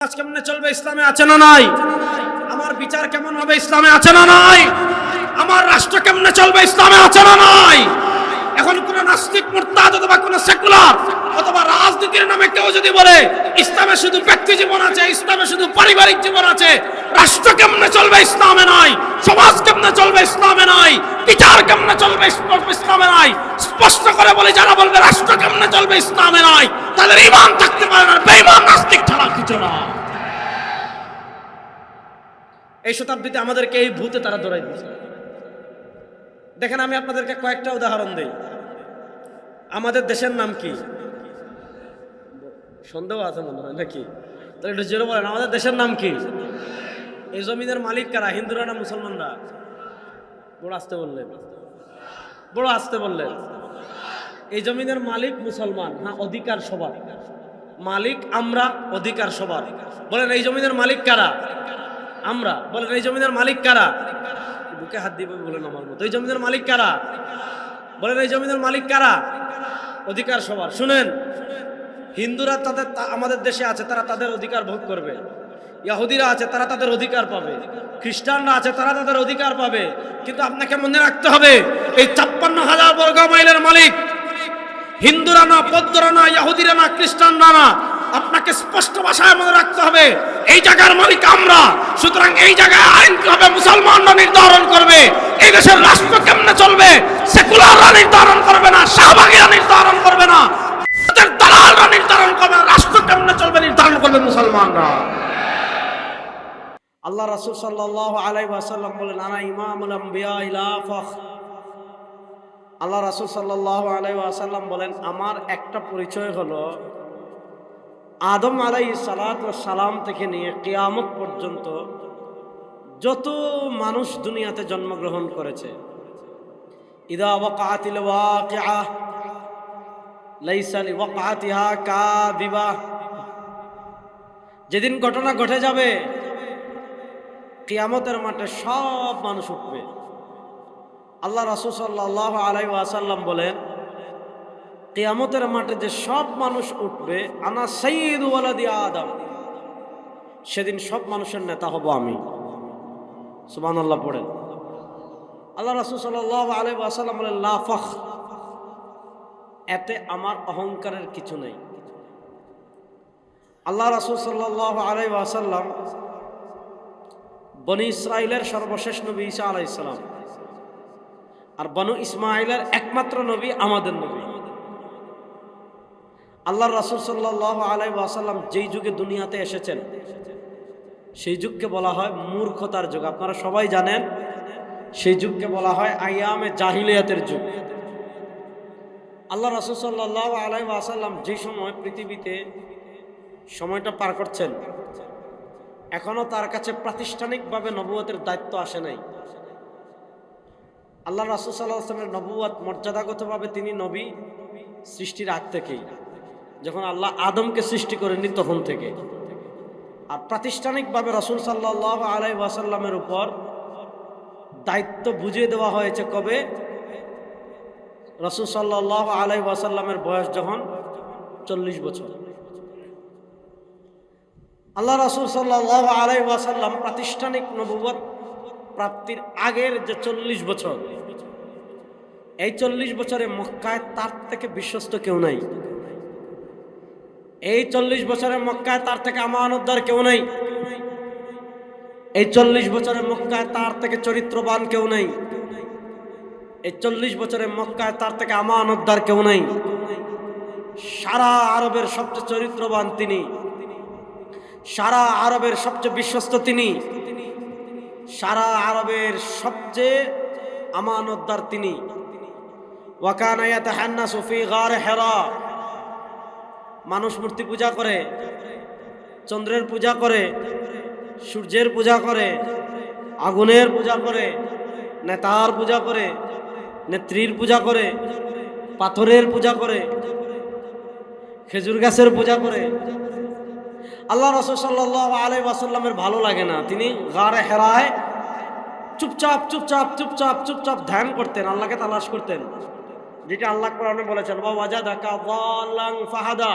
সমাজ কেমনে চলবে ইসলামে আছে না নাই? আমার বিচার কেমন হবে ইসলামে আছে না নাই? আমার রাষ্ট্র কেমনে চলবে ইসলামে আছে না নাই? এখন কোন নাস্তিক মুরতাদ অথবা কোন সেকুলার অথবা রাজনীতির নামে কেউ যদি বলে ইসলামে শুধু ব্যক্তি জীবন আছে, ইসলামে শুধু পারিবারিক জীবন আছে, রাষ্ট্র কেমনে চলবে ইসলামে নাই, সমাজ কেমনে চলবে ইসলামে নাই, বিচার কেমনে চলবে ইসলামে নাই, স্পষ্ট করে বলে যারা বলবে রাষ্ট্র কেমনে চলবে ইসলামে নাই, তাদের ঈমান থাকতে পারে না, বেঈমান নাস্তিক ছাড়া কিছু না। এই শতাব্দীতে আমাদেরকে এই ভূতে তারা ধরাই দিয়েছে। দেখেন, আমি আপনাদেরকে কয়েকটা উদাহরণ দেই। আমাদের দেশের নাম কি? সন্দেহ আছে মনে হয় নাকি? তাহলে একটু জোরে বলেন, আমাদের দেশের নাম কি? এই জমিনের মালিক কারা? হিন্দুরা না মুসলমানরা? বড় আসতে বললেন, বড় আসতে বললেন। এই জমিনের মালিক মুসলমান, হ্যাঁ, অধিকার সবার। মালিক আমরা, অধিকার সবার। বলেন এই জমিনের মালিক কারা? আমরা। বলেন এই জমিনের মালিক কারা? বুকে হাত দিয়ে বলেন আমার মতো, এই জমিনের মালিক কারা? বলেন এই জমিনের মালিক কারা? অধিকার সবার। শুনেন, হিন্দুরা তাদের আমাদের দেশে আছে, তারা তাদের অধিকার ভোগ করবে। ইহুদিরা আছে, তারা তাদের অধিকার পাবে। খ্রিস্টানরা আছে, তারা তাদের অধিকার পাবে। কিন্তু আপনাকে মনে রাখতে হবে, এই ৫৬,০০০ বর্গ মাইলের মালিক হিন্দুরা না, বৌদ্ধরা না, ইহুদিরা না, খ্রিস্টানরা না। আপনাকে স্পষ্ট ভাষায় মনে রাখতে হবে, এই জায়গার মালিক আমরা। সুতরাং এই জায়গায় আইন কি হবে মুসলমানরা নির্ধারণ করবে। এই দেশের রাষ্ট্র কেমনে চলবে সেকুলাররা নির্ধারণ করবে না, শাহবাগীরা নির্ধারণ করবে না, দালালরা নির্ধারণ করবে না। রাষ্ট্র কেমনে চলবে নির্ধারণ করবে মুসলমানরা। আল্লাহ রাসূল সাল্লাল্লাহু আলাইহি ওয়াসাল্লাম বলেন, আনা ইমামুল আম্বিয়া ইলা ফখর। আল্লাহ রাসূল সাল্লাল্লাহু আলাইহি ওয়াসাল্লাম বলেন, আমার একটা পরিচয় হলো আদম আলাইহিস সালাতু ওয়াস সালাম থেকে নিয়ে কিয়ামত পর্যন্ত যত মানুষ দুনিয়াতে জন্মগ্রহণ করেছে, ইদা ওয়াকাতিল ওয়াকিআ লাইসা লিওয়াকাতিহা কাযিবা। যেদিন ঘটনা ঘটে যাবে, কিয়ামতের মাঠে সব মানুষ উঠবে। আল্লাহ রাসূল সাল্লাল্লাহু আলাইহি ওয়াসাল্লাম বলেন, কিয়ামতের মাঠে যে সব মানুষ উঠবে, আনা সাইয়্যিদু ওয়ালাদি আদম, সেদিন সব মানুষের নেতা হব আমি। সুবহানাল্লাহ পড়েন। আল্লাহ রাসূল সাল্লাল্লাহু আলাইহি ওয়াসাল্লাম বলেন, লা ফখর, এতে আমার অহংকারের কিছু নেই। আল্লাহ রাসূল সাল্লাল্লাহু আলাইহি ওয়াসাল্লাম বনি ইসরাইলের সর্বশেষ নবী ঈসা আলাইহিস সালাম, আর বনু ইসমাইলের একমাত্র নবী আমাদের নবী। আল্লাহ রাসূল সাল্লাল্লাহু আলাইহি ওয়াসাল্লাম যেই যুগে দুনিয়াতে এসেছেন, সেই যুগকে বলা হয় মূর্খতার যুগ। আপনারা সবাই জানেন, সেই যুগকে বলা হয় আইয়ামে জাহিলিয়াতের যুগ। আল্লাহ রাসূল সাল্লাল্লাহু আলাইহি ওয়াসাল্লাম যে সময় পৃথিবীতে সময়টা পার করছেন, এখনো তার কাছে প্রাতিষ্ঠানিকভাবে নবুয়তের দায়িত্ব আসে নাই। আল্লাহ রাসূল সাল্লাল্লাহু আলাইহি ওয়াসাল্লামের নবুয়ত মর্যাদাগতভাবে তিনি নবী সৃষ্টির আগ থেকেই, যখন আল্লাহ আদমকে সৃষ্টি করেননি তখন থেকে। আর প্রাতিষ্ঠানিকভাবে রাসূল সাল্লাল্লাহু আলাইহি ওয়াসাল্লামের উপর দায়িত্ব বুঝিয়ে দেওয়া হয়েছে কবে? রাসূল সাল্লাল্লাহু আলাইহি ওয়াসাল্লামের বয়স যখন ৪০ বছর। আল্লাহ রাসূল সাল্লাল্লাহু আলাইহি ওয়াসাল্লাম প্রাতিষ্ঠানিক নবুয়ত প্রাপ্তির আগের যে ৪০ বছর, এই ৪০ বছরে মক্কায় তার থেকে বিশ্বস্ত কেউ নাই। এই ৪০ বছরে মক্কায় তার থেকে আমানতদার কেউ নাই। এই ৪০ বছরে মক্কায় তার থেকে চরিত্রবান কেউ নাই। এই ৪০ বছরে মক্কায় তার থেকে আমানতদার কেউ নাই। সারা আরবের সবচেয়ে চরিত্রবান তিনি, সারা আরবের সবচেয়ে বিশ্বস্ত তিনি, সারা আরবের সবচেয়ে আমানতদার তিনি। ওয়াকানা ইয়াতাহান্নাসু ফি গার হিরা, মানুষ মূর্তি পূজা করে, চন্দ্রের পূজা করে, সূর্যের পূজা করে, আগুনের পূজা করে, নেতার পূজা করে, নেত্রীর পূজা করে, পাথরের পূজা করে, খেজুর গাছের পূজা করে। আল্লাহ রাসূল সাল্লাল্লাহু আলাইহি ওয়াসাল্লামের ভালো লাগে না, তিনি গারে হেরায় চুপচাপ চুপচাপ চুপচাপ চুপচাপ ধ্যান করতেন, আল্লাহকে তালাশ করতেন। যেটা আল্লাহ কোরআনে বলেছেন, ওয়া ওয়াজাদাকা যাল্লান ফাহাদা,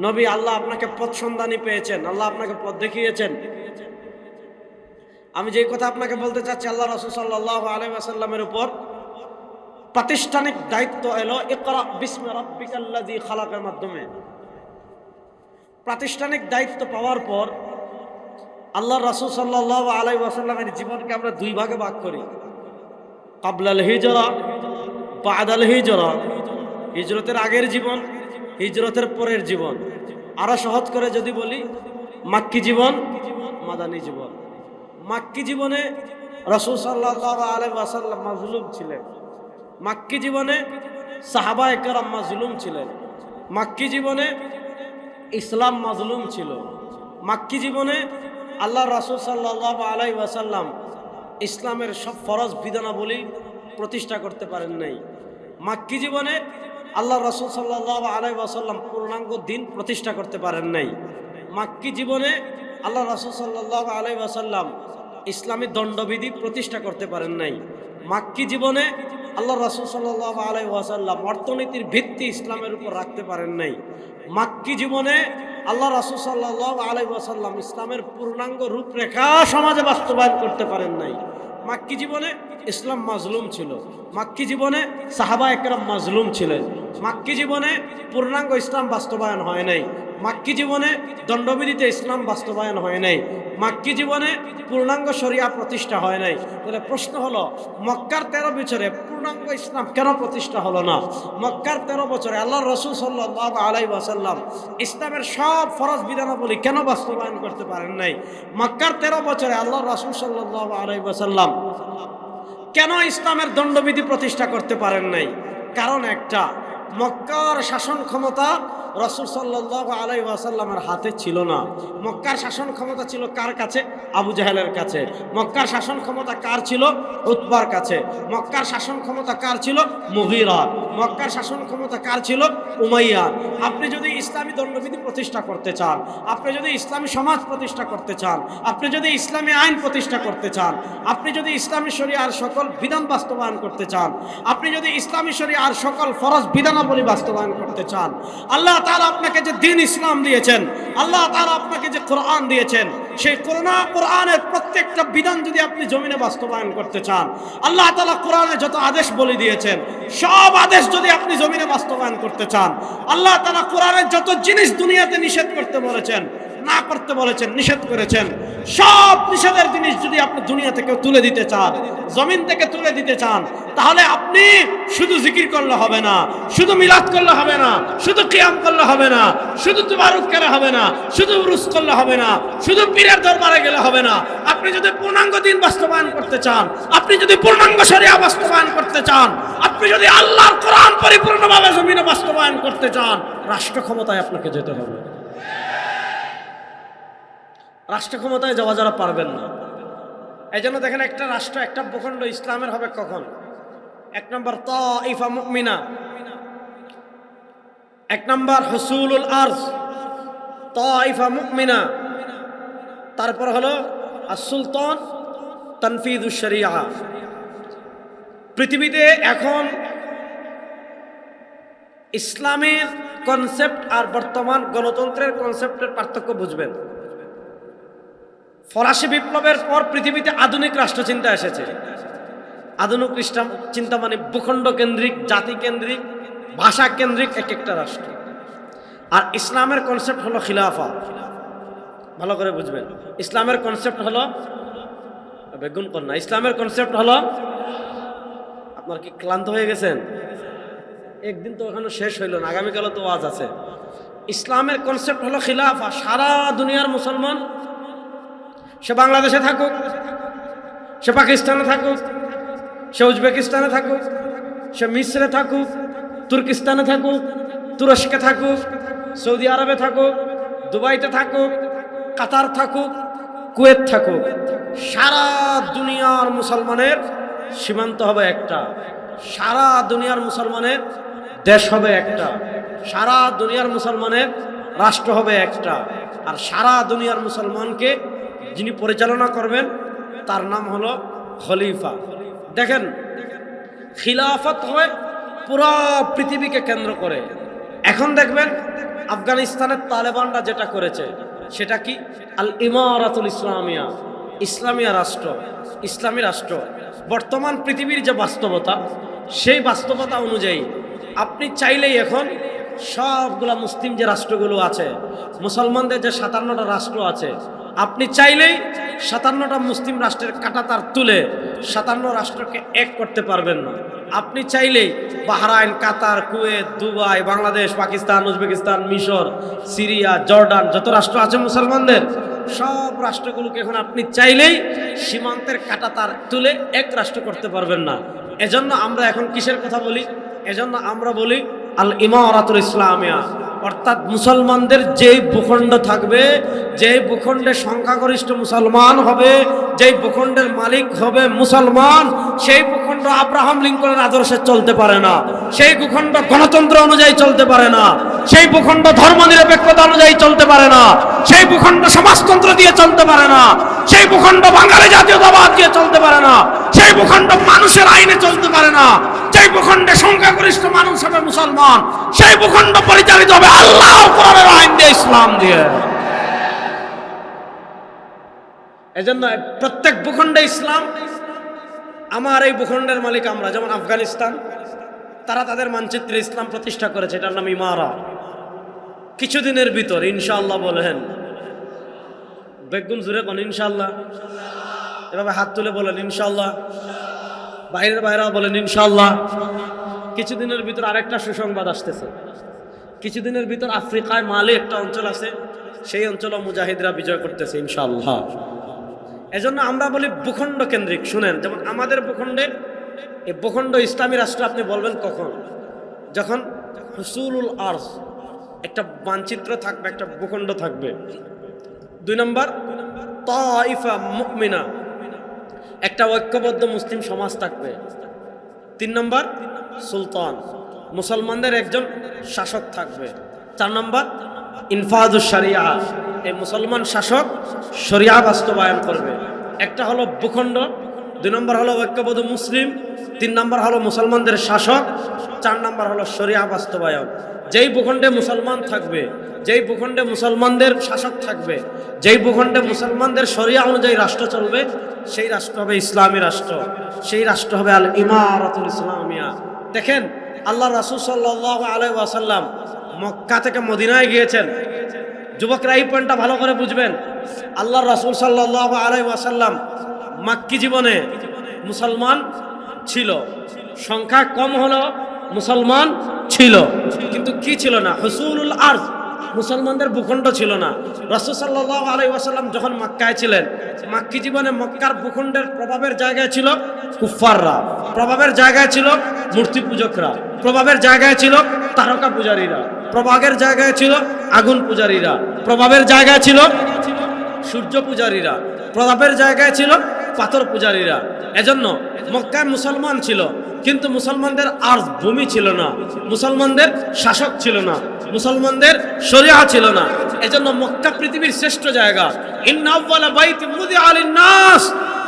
নবী, আল্লাহ আপনাকে পথ সন্ধানী পেয়েছেন, আল্লাহ আপনাকে পথ দেখিয়েছেন। আমি যেই কথা আপনাকে বলতে চাচ্ছি, আল্লাহ রাসূল সাল্লাল্লাহু আলাইহি ওয়াসাল্লামের উপর প্রাতিষ্ঠানিক দায়িত্ব এলো ইকরা বিসমি রাব্বিকাল্লাযী খালাকের মাধ্যমে। প্রাতিষ্ঠানিক দায়িত্ব পাওয়ার পর আল্লাহ রাসূল সাল্লাল্লাহু আলাইহি ওয়াসাল্লামের জীবনকে আমরা দুই ভাগে ভাগ করি, ক্বাবলাল হিজরা, বা'দাল হিজরা। হিজরতের আগের জীবন, হিজরতের পরের জীবন। আরো সহজ করে যদি বলি, মাক্কি জীবন, মাদানী জীবন। মাক্কি জীবনে রাসূল সাল্লাল্লাহু আলাইহি ওয়াসাল্লাম মাজলুম ছিলেন। মাক্কি জীবনে সাহাবায়ে কেরাম মাজলুম ছিলেন। মাক্কি জীবনে ইসলাম মাজলুম ছিল। মাক্কি জীবনে আল্লাহ রাসূল সাল্লাল্লাহু আলাইহি ওয়াসাল্লাম ইসলামের সব ফরজ বিধানাবলী প্রতিষ্ঠা করতে পারেন নাই। মাক্কি জীবনে আল্লাহ রাসূল সাল্লাল্লাহু আলাইহি ওয়াসাল্লাম পূর্ণাঙ্গ দিন প্রতিষ্ঠা করতে পারেন নাই। মাক্কি জীবনে আল্লাহ রাসূল সাল্লাল্লাহু আলাইহি ওয়াসাল্লাম ইসলামী দণ্ডবিধি প্রতিষ্ঠা করতে পারেন নাই। মাক্কি জীবনে আল্লাহ রাসূল সাল্লাল্লাহু আলাইহি ওয়াসাল্লাম অর্থনীতির ভিত্তি ইসলামের উপর রাখতে পারেন নাই। মাক্কি জীবনে আল্লাহ রাসূল সাল্লাল্লাহু আলাইহি ওয়াসাল্লাম ইসলামের পূর্ণাঙ্গ রূপরেখা সমাজে বাস্তবায়ন করতে পারেন নাই। মাক্কি জীবনে ইসলাম মাজলুম ছিল। মাক্কি জীবনে সাহাবায়ে কেরাম মাজলুম ছিলেন। মাক্কি জীবনে পূর্ণাঙ্গ ইসলাম বাস্তবায়ন হয় নাই। মাক্কি জীবনে দণ্ডবিধিতে ইসলাম বাস্তবায়ন হয় নাই। মাক্কি জীবনে পূর্ণাঙ্গ শরিয়া প্রতিষ্ঠা হয় নাই। তাহলে প্রশ্ন হলো, মক্কার 13 বছরে পূর্ণাঙ্গ ইসলাম কেন প্রতিষ্ঠা হলো না? মক্কার 13 বছরে আল্লাহ রাসূল সাল্লাল্লাহু আলাইহি ওয়াসাল্লাম ইসলামের সব ফরজ বিধানাবলী কেন বাস্তবায়ন করতে পারেন নাই? মক্কার 13 বছরে আল্লাহ রাসূল সাল্লাল্লাহু আলাইহি ওয়াসাল্লাম কেন ইসলামের দণ্ডবিধি প্রতিষ্ঠা করতে পারেন নাই? কারণ একটা, মক্কার শাসন ক্ষমতা রাসূল সাল্লাল্লাহু আলাইহি ওয়াসাল্লামের হাতে ছিল না। মক্কার শাসন ক্ষমতা ছিল কার কাছে? আবু জাহেলের কাছে। মক্কার শাসন ক্ষমতা কার ছিল? উতবার কাছে। মক্কার শাসন ক্ষমতা কার ছিল? মুগীরা। মক্কার শাসন ক্ষমতা কার ছিল? উমাইয়া। আপনি যদি ইসলামী দণ্ডবিধি প্রতিষ্ঠা করতে চান, আপনি যদি ইসলামী সমাজ প্রতিষ্ঠা করতে চান, আপনি যদি ইসলামী আইন প্রতিষ্ঠা করতে চান, আপনি যদি ইসলামী শরিয়ার সকল বিধান বাস্তবায়ন করতে চান, আপনি যদি ইসলামী শরিয়ার সকল ফরজ বিধানাবলী বাস্তবায়ন করতে চান, আল্লাহ তাআলা আপনাকে যে দ্বীন ইসলাম দিয়েছেন, আল্লাহ তাআলা আপনাকে যে কোরআন দিয়েছেন, সেই কোরআনের প্রত্যেকটা বিধান যদি আপনি জমিনে বাস্তবায়ন করতে চান, আল্লাহ তাআলা কোরআনে যত আদেশ বলে দিয়েছেন সব আদেশ যদি আপনি জমিনে বাস্তবায়ন করতে চান, আল্লাহ তাআলা কোরআনের যত জিনিস দুনিয়াতে নিষেধ করতে বলেছেন, না করতে বলেছেন, নিষেধ করেছেন, সব নিষেধের জিনিস যদি আপনি দুনিয়া থেকে তুলে দিতে চান, জমিন থেকে তুলে দিতে চান, তাহলে আপনি শুধু জিকির করলে হবে না, শুধু মিলাদ করলে হবে না, শুধু কিয়াম করলে হবে না, শুধু তুবারুক করলে হবে না, শুধু উরুস করলে হবে না, শুধু পীরের দরবারে গেলে হবে না। আপনি যদি পূর্ণাঙ্গ দিন বাস্তবায়ন করতে চান, আপনি যদি পূর্ণাঙ্গ শরিয়া বাস্তবায়ন করতে চান, আপনি যদি আল্লাহর কোরআন পরিপূর্ণভাবে জমিনে বাস্তবায়ন করতে চান, রাষ্ট্র ক্ষমতায় আপনাকে যেতে হবে। রাষ্ট্র ক্ষমতায় যাওয়া যারা পারবেন না, এই জন্য দেখেন একটা রাষ্ট্র, একটা ভূখণ্ড ইসলামের হবে কখন? 1 নম্বর তাইফা মুমিনা, 1 নম্বর হুসুলুল আরজ, তাইফা মুমিনা, তারপর হলো আস-সুলতান তানফিযুশ শরিয়া। পৃথিবীতে এখন ইসলামের কনসেপ্ট আর বর্তমান গণতন্ত্রের কনসেপ্টের পার্থক্য বুঝবেন। ফরাসি বিপ্লবের পর পৃথিবীতে আধুনিক রাষ্ট্রচিন্তা এসেছে। আধুনিক চিন্তা মানে ভূখণ্ড কেন্দ্রিক, জাতি কেন্দ্রিক, ভাষা কেন্দ্রিক এক একটা রাষ্ট্র। আর ইসলামের কনসেপ্ট হলো খিলাফা। ভালো করে বুঝবেন, ইসলামের কনসেপ্ট হলো বেগুন কন্যা, ইসলামের কনসেপ্ট হলো, আপনার কি ক্লান্ত হয়ে গেছেন? একদিন তো এখনো শেষ হইল না, আগামীকালও তো ওয়াজ আছে। ইসলামের কনসেপ্ট হলো খিলাফা। সারা দুনিয়ার মুসলমান, সে বাংলাদেশে থাকুক, সে পাকিস্তানে থাকুক, সে উজবেকিস্তানে থাকুক, সে মিশরে থাকুক, তুর্কিস্তানে থাকুক, তুরস্কে থাকুক, সৌদি আরবে থাকুক, দুবাইতে থাকুক, কাতার থাকুক, কুয়েত থাকুক, সারা দুনিয়ার মুসলমানের সীমান্ত হবে একটা, সারা দুনিয়ার মুসলমানের দেশ হবে একটা, সারা দুনিয়ার মুসলমানের রাষ্ট্র হবে একটা। আর সারা দুনিয়ার মুসলমানকে যিনি পরিচালনা করবেন তার নাম হলো খলিফা। দেখেন, খিলাফত হয় পুরো পৃথিবীকে কেন্দ্র করে। এখন দেখবেন আফগানিস্তানের তালেবানরা যেটা করেছে সেটা কি? আল ইমারাতুল ইসলামিয়া, ইসলামিয়া রাষ্ট্র, ইসলামী রাষ্ট্র। বর্তমান পৃথিবীর যে বাস্তবতা, সেই বাস্তবতা অনুযায়ী আপনি চাইলেই এখন সবগুলা মুসলিম যে রাষ্ট্রগুলো আছে, মুসলমানদের যে 57টা রাষ্ট্র আছে, আপনি চাইলেই 57টা মুসলিম রাষ্ট্রের কাঁটাতার তুলে 57 রাষ্ট্রকে এক করতে পারবেন না। আপনি চাইলেই Bahrain, Qatar, Kuwait, Dubai, Bangladesh, Pakistan, Uzbekistan, মিশর, সিরিয়া, জর্ডান, যত রাষ্ট্র আছে মুসলমানদের, সব রাষ্ট্রগুলোকে এখন আপনি চাইলেই সীমান্তের কাঁটাতার তুলে এক রাষ্ট্র করতে পারবেন না। এজন্য আমরা এখন কিসের কথা বলি? এজন্য আমরা বলি আল ইমারাতুল ইসলামিয়া, অর্থাৎ মুসলমানদের যেই ভূখণ্ড থাকবে, যেই ভূখণ্ডে সংখ্যাগরিষ্ঠ মুসলমান হবে, যেই ভূখণ্ডের মালিক হবে মুসলমান, সেই ভূখণ্ড আব্রাহাম লিঙ্কনের আদর্শে চলতে পারে না, সেই ভূখণ্ড গণতন্ত্র অনুযায়ী চলতে পারে না, সেই ভূখণ্ড ধর্মনিরপেক্ষতা অনুযায়ী চলতে পারে না, সেই ভূখণ্ড সমাজতন্ত্র দিয়ে চলতে পারে না, সেই ভূখণ্ড বাঙালি জাতীয়তাবাদ দিয়ে চলতে পারে না, সেই ভূখণ্ড মানুষের আইনে চলতে পারে না, সেই ভূখণ্ডে সংখ্যাগরিষ্ঠ মানুষ হবে মুসলমান, সেই ভূখণ্ড পরিচালিত হবে আল্লাহ কোরআনের আইন দিয়ে, ইসলাম দিয়ে। এজন্য প্রত্যেক ভূখণ্ডে ইসলাম। আমার এই ভূখণ্ডের মালিক আমরা, যেমন আফগানিস্তান, তারা তাদের মানচিত্রে ইসলাম প্রতিষ্ঠা করেছে, এটার নাম ইমারা। কিছুদিনের ভিতর ইনশাআল্লাহ বলেন, বেগুন জুড়ে কোন ইনশাআল্লাহ, এভাবে হাত তুলে বলেন ইনশাআল্লাহ, বাইরেও বলেন ইনশাআল্লাহ। কিছুদিনের ভিতর আরেকটা সুসংবাদ আসতেছে। কিছুদিনের ভিতর আফ্রিকায় মালে একটা অঞ্চল আছে, সেই অঞ্চলও মুজাহিদরা বিজয় করতেছে ইনশাআল্লাহ। এজন্য আমরা বলি ভূখণ্ড কেন্দ্রিক। শুনেন, যেমন আমাদের ভূখণ্ডে, এই ভূখণ্ড ইসলামী রাষ্ট্র আপনি বলবেন কখন? যখন হুসুলুল আরজ, একটা মানচিত্র থাকবে, একটা ভূখণ্ড থাকবে। 2 নম্বর তাইফা মুমিনা, একটা ঐক্যবদ্ধ মুসলিম সমাজ থাকবে। 3 নম্বর সুলতান, মুসলমানদের একজন শাসক থাকবে। 4 নম্বর ইনফাজুশ শরিয়া, এই মুসলমান শাসক শরিয়া বাস্তবায়ন করবে। একটা হলো ভূখণ্ড, 2 নম্বর হলো ঐক্যবদ্ধ মুসলিম, 3 নম্বর হলো মুসলমানদের শাসক, 4 নম্বর হলো শরিয়া বাস্তবায়ন। যেই ভূখণ্ডে মুসলমান থাকবে, যেই ভূখণ্ডে মুসলমানদের শাসক থাকবে, যেই ভূখণ্ডে মুসলমানদের শরিয়া অনুযায়ী রাষ্ট্র চলবে, সেই রাষ্ট্র হবে ইসলামী রাষ্ট্র, সেই রাষ্ট্র হবে আল ইমারাতুল ইসলামিয়া। দেখেন, আল্লাহ রাসূল সাল্লাল্লাহু আলাইহি ওয়াসাল্লাম মক্কা থেকে মদিনায় গিয়েছেন। যুবকরা এই পয়েন্টটা ভালো করে বুঝবেন। আল্লাহ রাসূল সাল্লাল্লাহু আলাইহি ওয়াসাল্লাম মাক্কি জীবনে মুসলমান ছিল, সংখ্যা কম হলো মুসলমান ছিল, কিন্তু কি ছিল না? হুসুলুল আরজ, মুসলমানদের ভূখণ্ড ছিল না। রাসূল সাল্লাল্লাহু আলাইহি ওয়াসাল্লাম যখন মক্কায় ছিলেন, মাক্কি জীবনে মক্কার ভূখণ্ডের প্রভাবের জায়গায় ছিল কুফফাররা, প্রভাবের জায়গায় ছিল মূর্তি পূজকরা, প্রভাবের জায়গায় ছিল তারকা পূজারীরা, প্রভাবের জায়গায় ছিল আগুন পূজারীরা, প্রভাবের জায়গায় ছিল সূর্য পূজারীরা, প্রভাবের জায়গায় ছিল পাথর পূজারীরা। এজন্য মক্কায় মুসলমান ছিল, কিন্তু মুসলমানদের আরজ ভূমি ছিল না, মুসলমানদের শাসক ছিল না, মুসলমানদের শরিয়া ছিল না। এজন্য মক্কা পৃথিবীর শ্রেষ্ঠ জায়গা। ইন্না আউওয়ালা বাইতিন মুদিআ লিন-নাস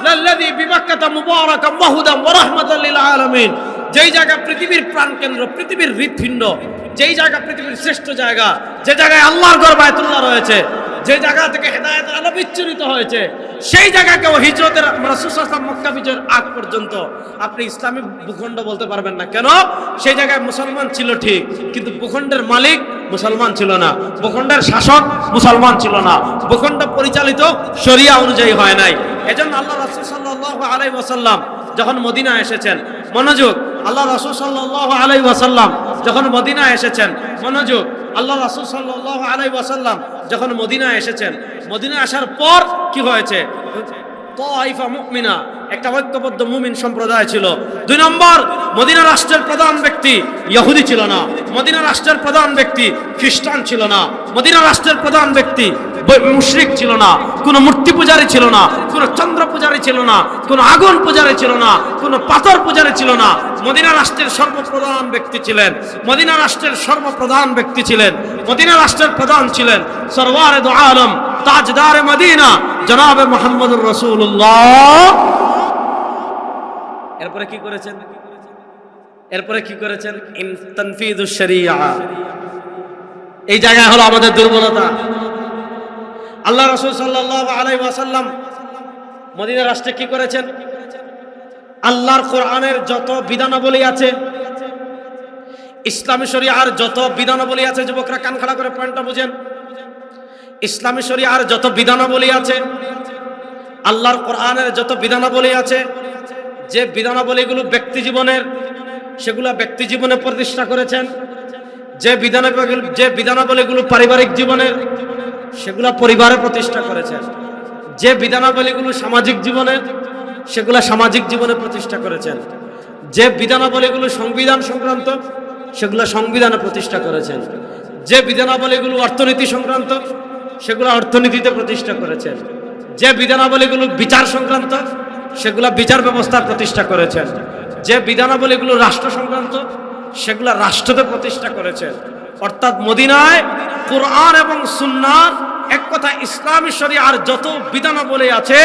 লাল্লাযী বিবাক্কাতা মুবারাকান ওয়া হুদান ওয়া রাহমাতাল লিল আলামিন। যেই জায়গা পৃথিবীর প্রাণকেন্দ্র, পৃথিবীর হৃৎপিণ্ড, যেই জায়গা পৃথিবীর শ্রেষ্ঠ জায়গা, যে জায়গায় আল্লাহর ঘর বায়তুল্লাহ রয়েছে, যে জায়গা থেকে হেদায়েতের আলো বিচ্ছুরিত হয়েছে, সেই জায়গাকেও হিজরতের রাসূল সাল্লাল্লাহু আলাইহি ওয়াসাল্লাম মক্কা বিজয়ের আগ পর্যন্ত আপনি ইসলামী ভূখণ্ড বলতে পারবেন না। কেন? সেই জায়গায় মুসলমান ছিল ঠিক, কিন্তু ভূখণ্ডের মালিক মুসলমান ছিল না, ভূখণ্ডের শাসক মুসলমান ছিল না, ভূখণ্ড পরিচালিত শরিয়া অনুযায়ী হয় নাই। এজন্য আল্লাহ রাসূল সাল্লাল্লাহু আলাইহি ওয়াসাল্লাম যখন মদিনা এসেছেন, মনোযোগ, আল্লাহ রাসূল সাল্লাল্লাহু আলাইহি ওয়াসাল্লাম যখন মদিনা এসেছেন, মনোযোগ, আল্লাহ রাসূল সাল্লাল্লাহু আলাইহি ওয়াসাল্লাম যখন মদিনা এসেছেন, মদিনা আসার পর কি হয়েছে? তাইফা মুমিনা, একটা ঐক্যবদ্ধ মুমিন সম্প্রদায় ছিল। 2 নম্বর, মদিনা রাষ্ট্রের প্রধান ব্যক্তি ইহুদি ছিল না, মদিনা রাষ্ট্রের প্রধান ব্যক্তি খ্রিস্টান ছিল না, মদিনা রাষ্ট্রের প্রধান ব্যক্তি মুশরিক ছিল না, কোনো মূর্তি পূজারী ছিল না, কোনো চন্দ্র পূজারী ছিল না, কোনো আগুন পূজারী ছিল না, কোনো পাথর পূজারী ছিল না। মদিনা রাষ্ট্রের সর্বপ্রধান ব্যক্তি ছিলেন, মদিনা রাষ্ট্রের সর্বপ্রধান ব্যক্তি ছিলেন, মদিনা রাষ্ট্রের প্রধান ছিলেন সরওয়ারে দু আলম তাজদারে মদিনা জনাবে মুহাম্মদুর রাসূলুল্লাহ। এরপরে কি করেছেন? এরপরে কি করেছেন? তানফিযুশ শরিয়া, এই জায়গায় হলো আমাদের দুর্বলতা। আল্লাহ রাসূল সাল্লাল্লাহু আলাইহি ওয়াসাল্লাম মদিনা রাষ্ট্রে কি করেছেন? আল্লাহর কোরআনের যত বিধানাবলী আছে, ইসলামী শরিয়ার যত বিধানাবলী আছে, যুবকরা কান খাড়া করে পয়েন্টটা বুঝেন। ইসলামী শরিয়ার যত বিধানাবলী আছে, আল্লাহর কোরআনের যত বিধানাবলী আছে, যে বিধানাবলীগুলো ব্যক্তি জীবনের, সেগুলো ব্যক্তি জীবনে প্রতিষ্ঠা করেছেন। যে বিধানাবলীগুলো পারিবারিক জীবনের, সেগুলো পরিবারে প্রতিষ্ঠা করেছেন। যে বিধানাবলীগুলো সামাজিক জীবনের, সেগুলো সামাজিক জীবনে প্রতিষ্ঠা করেছেন। যে বিধানাবলীগুলো সংবিধান সংক্রান্ত, সেগুলো সংবিধানে প্রতিষ্ঠা করেছেন। যে বিধানাবলীগুলো অর্থনীতি সংক্রান্ত, সেগুলো অর্থনীতিতে প্রতিষ্ঠা করেছেন। যে বিধানাবলীগুলো বিচার সংক্রান্ত, সেগুলো বিচার ব্যবস্থা প্রতিষ্ঠা করেছেন। যে বিধানাবলীগুলো রাষ্ট্র সংক্রান্ত, সেগুলো রাষ্ট্রতে প্রতিষ্ঠা করেছেন। অর্থাৎ মদিনায় কোরআন এবং সুন্নাহ, এক কথা ইসলামী শরিয়ার যত বিধানাবলী আছে,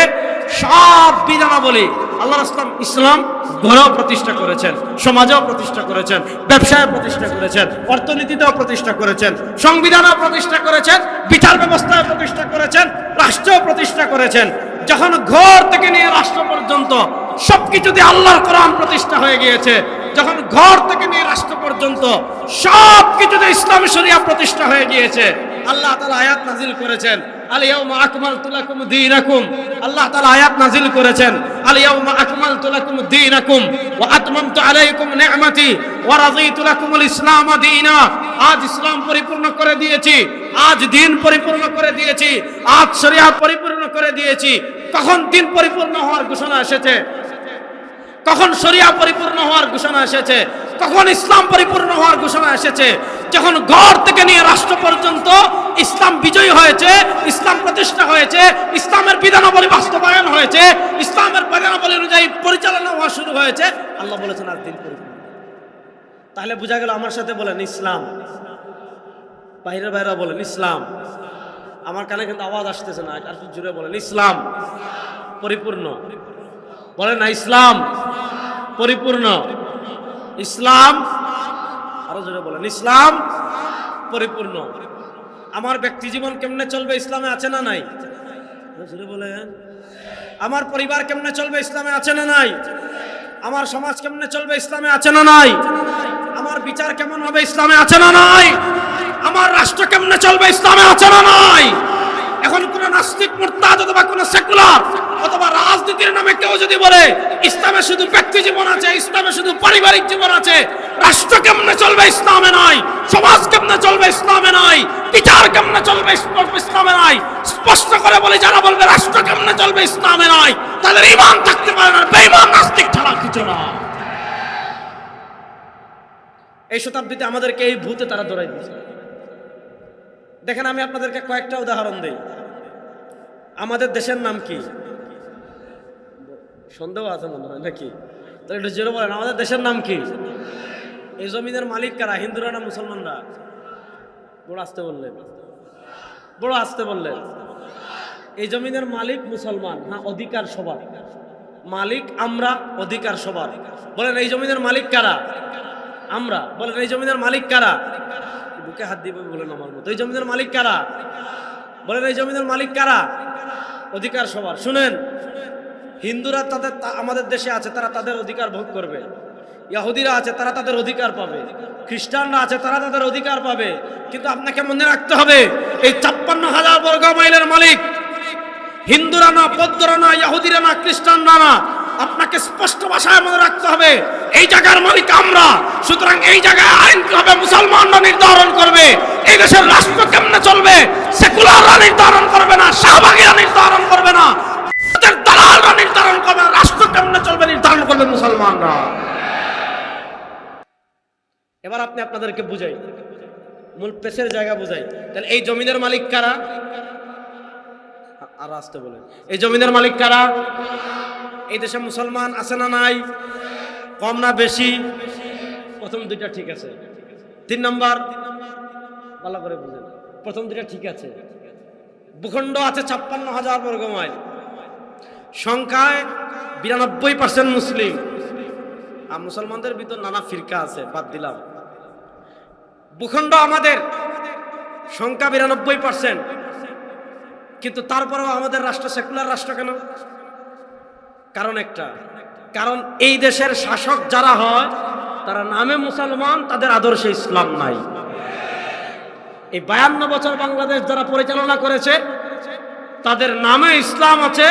সব বিধানাবলী আল্লাহ ইসলাম ঘরেও প্রতিষ্ঠা করেছেন, সমাজেও প্রতিষ্ঠা করেছেন, ব্যবসায় প্রতিষ্ঠা করেছেন, অর্থনীতিতেও প্রতিষ্ঠা করেছেন, সংবিধানেও প্রতিষ্ঠা করেছেন, বিচার ব্যবস্থায় প্রতিষ্ঠা করেছেন, রাষ্ট্রেও প্রতিষ্ঠা করেছেন। যখন ঘর থেকে নিয়ে রাষ্ট্র পর্যন্ত সবকিছুতে আল্লাহর কোরআন প্রতিষ্ঠা হয়ে গিয়েছে, যখন ঘর থেকে নিয়ে রাষ্ট্র পর্যন্ত সবকিছুতে ইসলামী শরিয়া প্রতিষ্ঠা হয়ে গিয়েছে, আল্লাহ তাআলা আয়াত নাযিল করেছেন, আল ইয়াউমা আকমালতু লাকুম দীনাকুম। আল্লাহ তাআলা আয়াত নাযিল করেছেন, আল ইয়াউমা আকমালতু লাকুম দীনাকুম ওয়া আতমামতু আলাইকুম নি'মাতি ওয়া রাযীতু লাকুমুল ইসলাম দীনা। আজ ইসলাম পরিপূর্ণ করে দিয়েছি, আজ দিন পরিপূর্ণ করে দিয়েছি, আজ শরিয়াত পরিপূর্ণ করে দিয়েছি। কখন দিন পরিপূর্ণ হওয়ার ঘোষণা এসেছে? কখন শরিয়া পরিপূর্ণ হওয়ার ঘোষণা এসেছে? কখন ইসলাম পরিপূর্ণ হওয়ার ঘোষণা এসেছে? যখন ঘর থেকে নিয়ে রাষ্ট্র পর্যন্ত ইসলাম বিজয়ী হয়েছে, ইসলাম প্রতিষ্ঠা হয়েছে, ইসলামের বিধানাবলী বাস্তবায়ন হয়েছে, ইসলামের বিধানাবলী অনুযায়ী পরিচালনা হওয়া শুরু হয়েছে, আল্লাহ বলেছেন আজ দিন পরিপূর্ণ। তাহলে বোঝা গেল, আমার সাথে বলেন ইসলাম, বাইরের বাইরে বলেন ইসলাম। আমার কানে কিন্তু আওয়াজ আসতেছে না, আর জুড়ে বলেন ইসলাম পরিপূর্ণ। বলেন না ইসলাম পরিপূর্ণ। ইসলাম, আরো জোরে বলেন ইসলাম পরিপূর্ণ। আমার ব্যক্তি জীবন কেমনে চলবে? ইসলামে আছে না নাই? জোরে বলেন। আমার পরিবার কেমনে চলবে? ইসলামে আছে না নাই? আমার সমাজ কেমনে চলবে? ইসলামে আছে না নাই? আমার বিচার কেমন হবে? ইসলামে আছে না নাই? আমার রাষ্ট্র কেমনে চলবে? ইসলামে আছে না নাই? এখন কোন নাস্তিক, মুরতাদ অথবা কোন সেকুলার অথবা রাজনীতির নামে কেউ যদি বলে ইসলামে শুধু ব্যক্তি জীবন আছে, ইসলামে শুধু পারিবারিক জীবন আছে, রাষ্ট্র কেমনে চলবে? ইসলামে নাই। সমাজ কেমনে চলবে? ইসলামে নাই। বিচার কেমনে চলবে? ইসলামে নাই। স্পষ্ট করে বলে, যারা বলবে রাষ্ট্র কেমনে চলবে? ইসলামে নাই, তাদের ঈমান থাকতে পারে না, বেঈমান নাস্তিক ছাড়া কিছু না। এই শতাব্দীতে আমাদেরকে এই ভূতে তারা ধরাই দিয়েছে। দেখেন, আমি আপনাদেরকে কয়েকটা উদাহরণ দেই। আমাদের দেশের নাম কি? সন্দেহ আছে মনে হয় নাকি? তাহলে একটু জোরে বলেন, আমাদের দেশের নাম কি? এই জমিনের মালিক কারা? হিন্দুরা না মুসলমানরা? বড় আসতে বললেন, বড় আসতে বললেন। এই জমিনের মালিক মুসলমান, না অধিকার সবার। মালিক আমরা, অধিকার সবার। বলেন এই জমিনের মালিক কারা? আমরা। বলেন এই জমিনের মালিক কারা? বুকে হাত দিবে বলেন আমার মতো। এই জমিনের মালিক কারা? বলেন এই জমিনের মালিক কারা? অধিকার সবার। শুনেন, হিন্দুরা তাদের আমাদের দেশে আছে, তারা তাদের অধিকার ভোগ করবে। ইহুদিরা আছে, তারা তাদের অধিকার পাবে। খ্রিস্টানরা আছে, তারা তাদের অধিকার পাবে। কিন্তু আপনাকে মনে রাখতে হবে, এই ৫৬,০০০ বর্গ মাইলের মালিক হিন্দুরা না, বৌদ্ধরা না, ইহুদিরা না, খ্রিস্টানরা না। আপনাকে স্পষ্ট ভাষায় মনে রাখতে হবে, এই জায়গার মালিক আমরা। সুতরাং এই জায়গায় আইন হবে মুসলমানরা নির্ধারণ করবে। এই দেশের রাষ্ট্র কেমনে চলবে সেকুলাররা নির্ধারণ করবে না, শাহবাগীরা নির্ধারণ করবে না, দালালরা নির্ধারণ করবে না। রাষ্ট্র কেমনে চলবে নির্ধারণ করবে মুসলমানরা। এবার আপনি আপনাদেরকে বুঝাই, মূল পেশের জায়গা বুঝাই। তাহলে এই জমিনের মালিক কারা? আর আসতে বলেন, এই জমিনের মালিক কারা? এই দেশে মুসলমান আছে না নাই? কম না বেশি? প্রথম দুইটা ঠিক আছে। ৩ নম্বর, ভালো করে বুঝেন, প্রথম দুইটা ঠিক আছে। ভূখণ্ড আছে ৫৬,০০০ বর্গ মাইল, সংখ্যায় ৯২% মুসলিম। আর মুসলমানদের ভিতর নানা ফিরকা আছে, বাদ দিলাম। ভূখণ্ড আমাদের সংখ্যা 92%, কিন্তু তারপরেও আমাদের রাষ্ট্র সেকুলার রাষ্ট্র কেন? কারণ একটা, কারণ এই দেশের শাসক যারা হয় তারা নামে মুসলমান, তাদের আদর্শে ইসলাম নাই। এই 52 বছর বাংলাদেশ যারা পরিচালনা করেছে তাদের নামে ইসলাম আছে,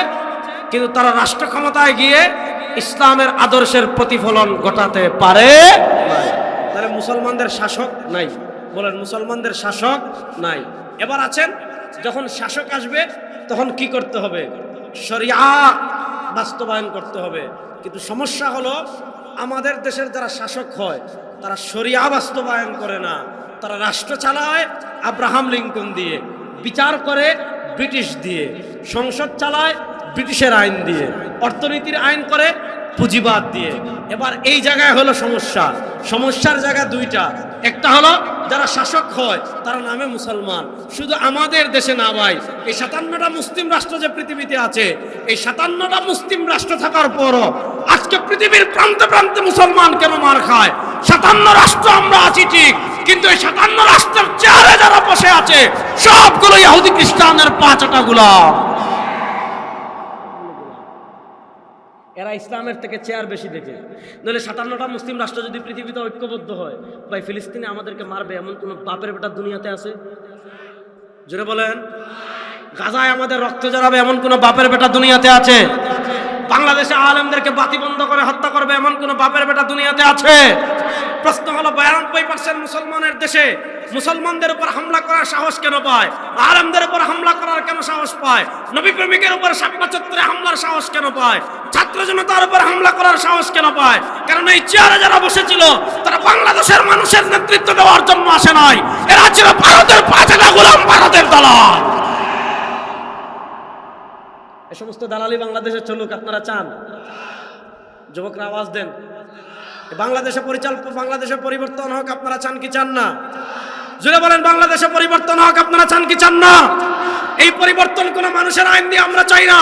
কিন্তু তারা রাষ্ট্র ক্ষমতায় গিয়ে ইসলামের আদর্শের প্রতিফলন ঘটাতে পারে নাই। তাহলে মুসলমানদের শাসক নাই। বলেন, মুসলমানদের শাসক নাই। এবার আছেন, যখন শাসক আসবে তখন কি করতে হবে? শরিয়া বাস্তবায়ন করতে হবে। কিন্তু সমস্যা হলো আমাদের দেশের যারা শাসক হয় তারা শরিয়া বাস্তবায়ন করে না। তারা রাষ্ট্র চালায় আব্রাহাম লিঙ্কন দিয়ে, বিচার করে ব্রিটিশ দিয়ে, সংসদ চালায় ব্রিটিশের আইন দিয়ে, অর্থনীতির আইন করে পুঁজিবাদ দিয়ে। এবার এই জায়গায় হলো সমস্যা। সমস্যার জায়গা দুইটা। একটা হলো যারা শাসক হয় তারা নামে মুসলমান। শুধু আমাদের দেশে না ভাই, এই 57টা মুসলিম রাষ্ট্র যে পৃথিবীতে আছে, এই 57টা মুসলিম রাষ্ট্র থাকার পরও আজকে পৃথিবীর প্রান্তে প্রান্তে মুসলমান কেন মার খায়? 57 রাষ্ট্র আমরা আছি ঠিক, কিন্তু এই 57 রাষ্ট্রের চেয়ারে যারা বসে আছে সবগুলো ইহুদি খ্রিস্টানের পাঁচটা গোলাম। এরা ইসলামের থেকে চেয়ার বেশি দেখে। নইলে 57টা মুসলিম রাষ্ট্র যদি পৃথিবীতে ঐক্যবদ্ধ হয়, ভাই ফিলিস্তিনে আমাদেরকে মারবে এমন কোন বাপের বেটা দুনিয়াতে আছে? জোরে বলেন। গাজায় আমাদের রক্ত জড়াবে এমন কোন বাপের বেটা দুনিয়াতে আছে? বাংলাদেশে আলেমদেরকে বাতি বন্ধ করে হত্যা করবে এমন কোন বাপের বেটা দুনিয়াতে আছে? প্রশ্ন হলো 92% মুসলমানের দেশে মুসলমানদের উপর হামলা করার সাহস কেন পায়? আলেমদের উপর হামলা করার কেন সাহস পায়? নবী প্রেমিকের উপর শাপলা চত্বরে হামলার সাহস কেন পায়? ছাত্র জনতার উপর হামলা করার সাহস কেন পায়? কারণ এই চেয়ারে যারা বসেছিল তারা বাংলাদেশের মানুষের নেতৃত্ব দেওয়ার জন্য আসে নাই। এরা ছিল ভারতের পাঁচটা গোলাম, ভারতের দালাল। এই সমস্ত দালালি বাংলাদেশে চলুক আপনারা চান? যুবকরা আওয়াজ দেন। বাংলাদেশে পরিবর্তন হোক আপনারা চান কি চান না? জোরে বলেন, বাংলাদেশে পরিবর্তন হোক আপনারা চান কি চান না? এই পরিবর্তন কোন মানুষের আইন দিয়ে আমরা চাই না।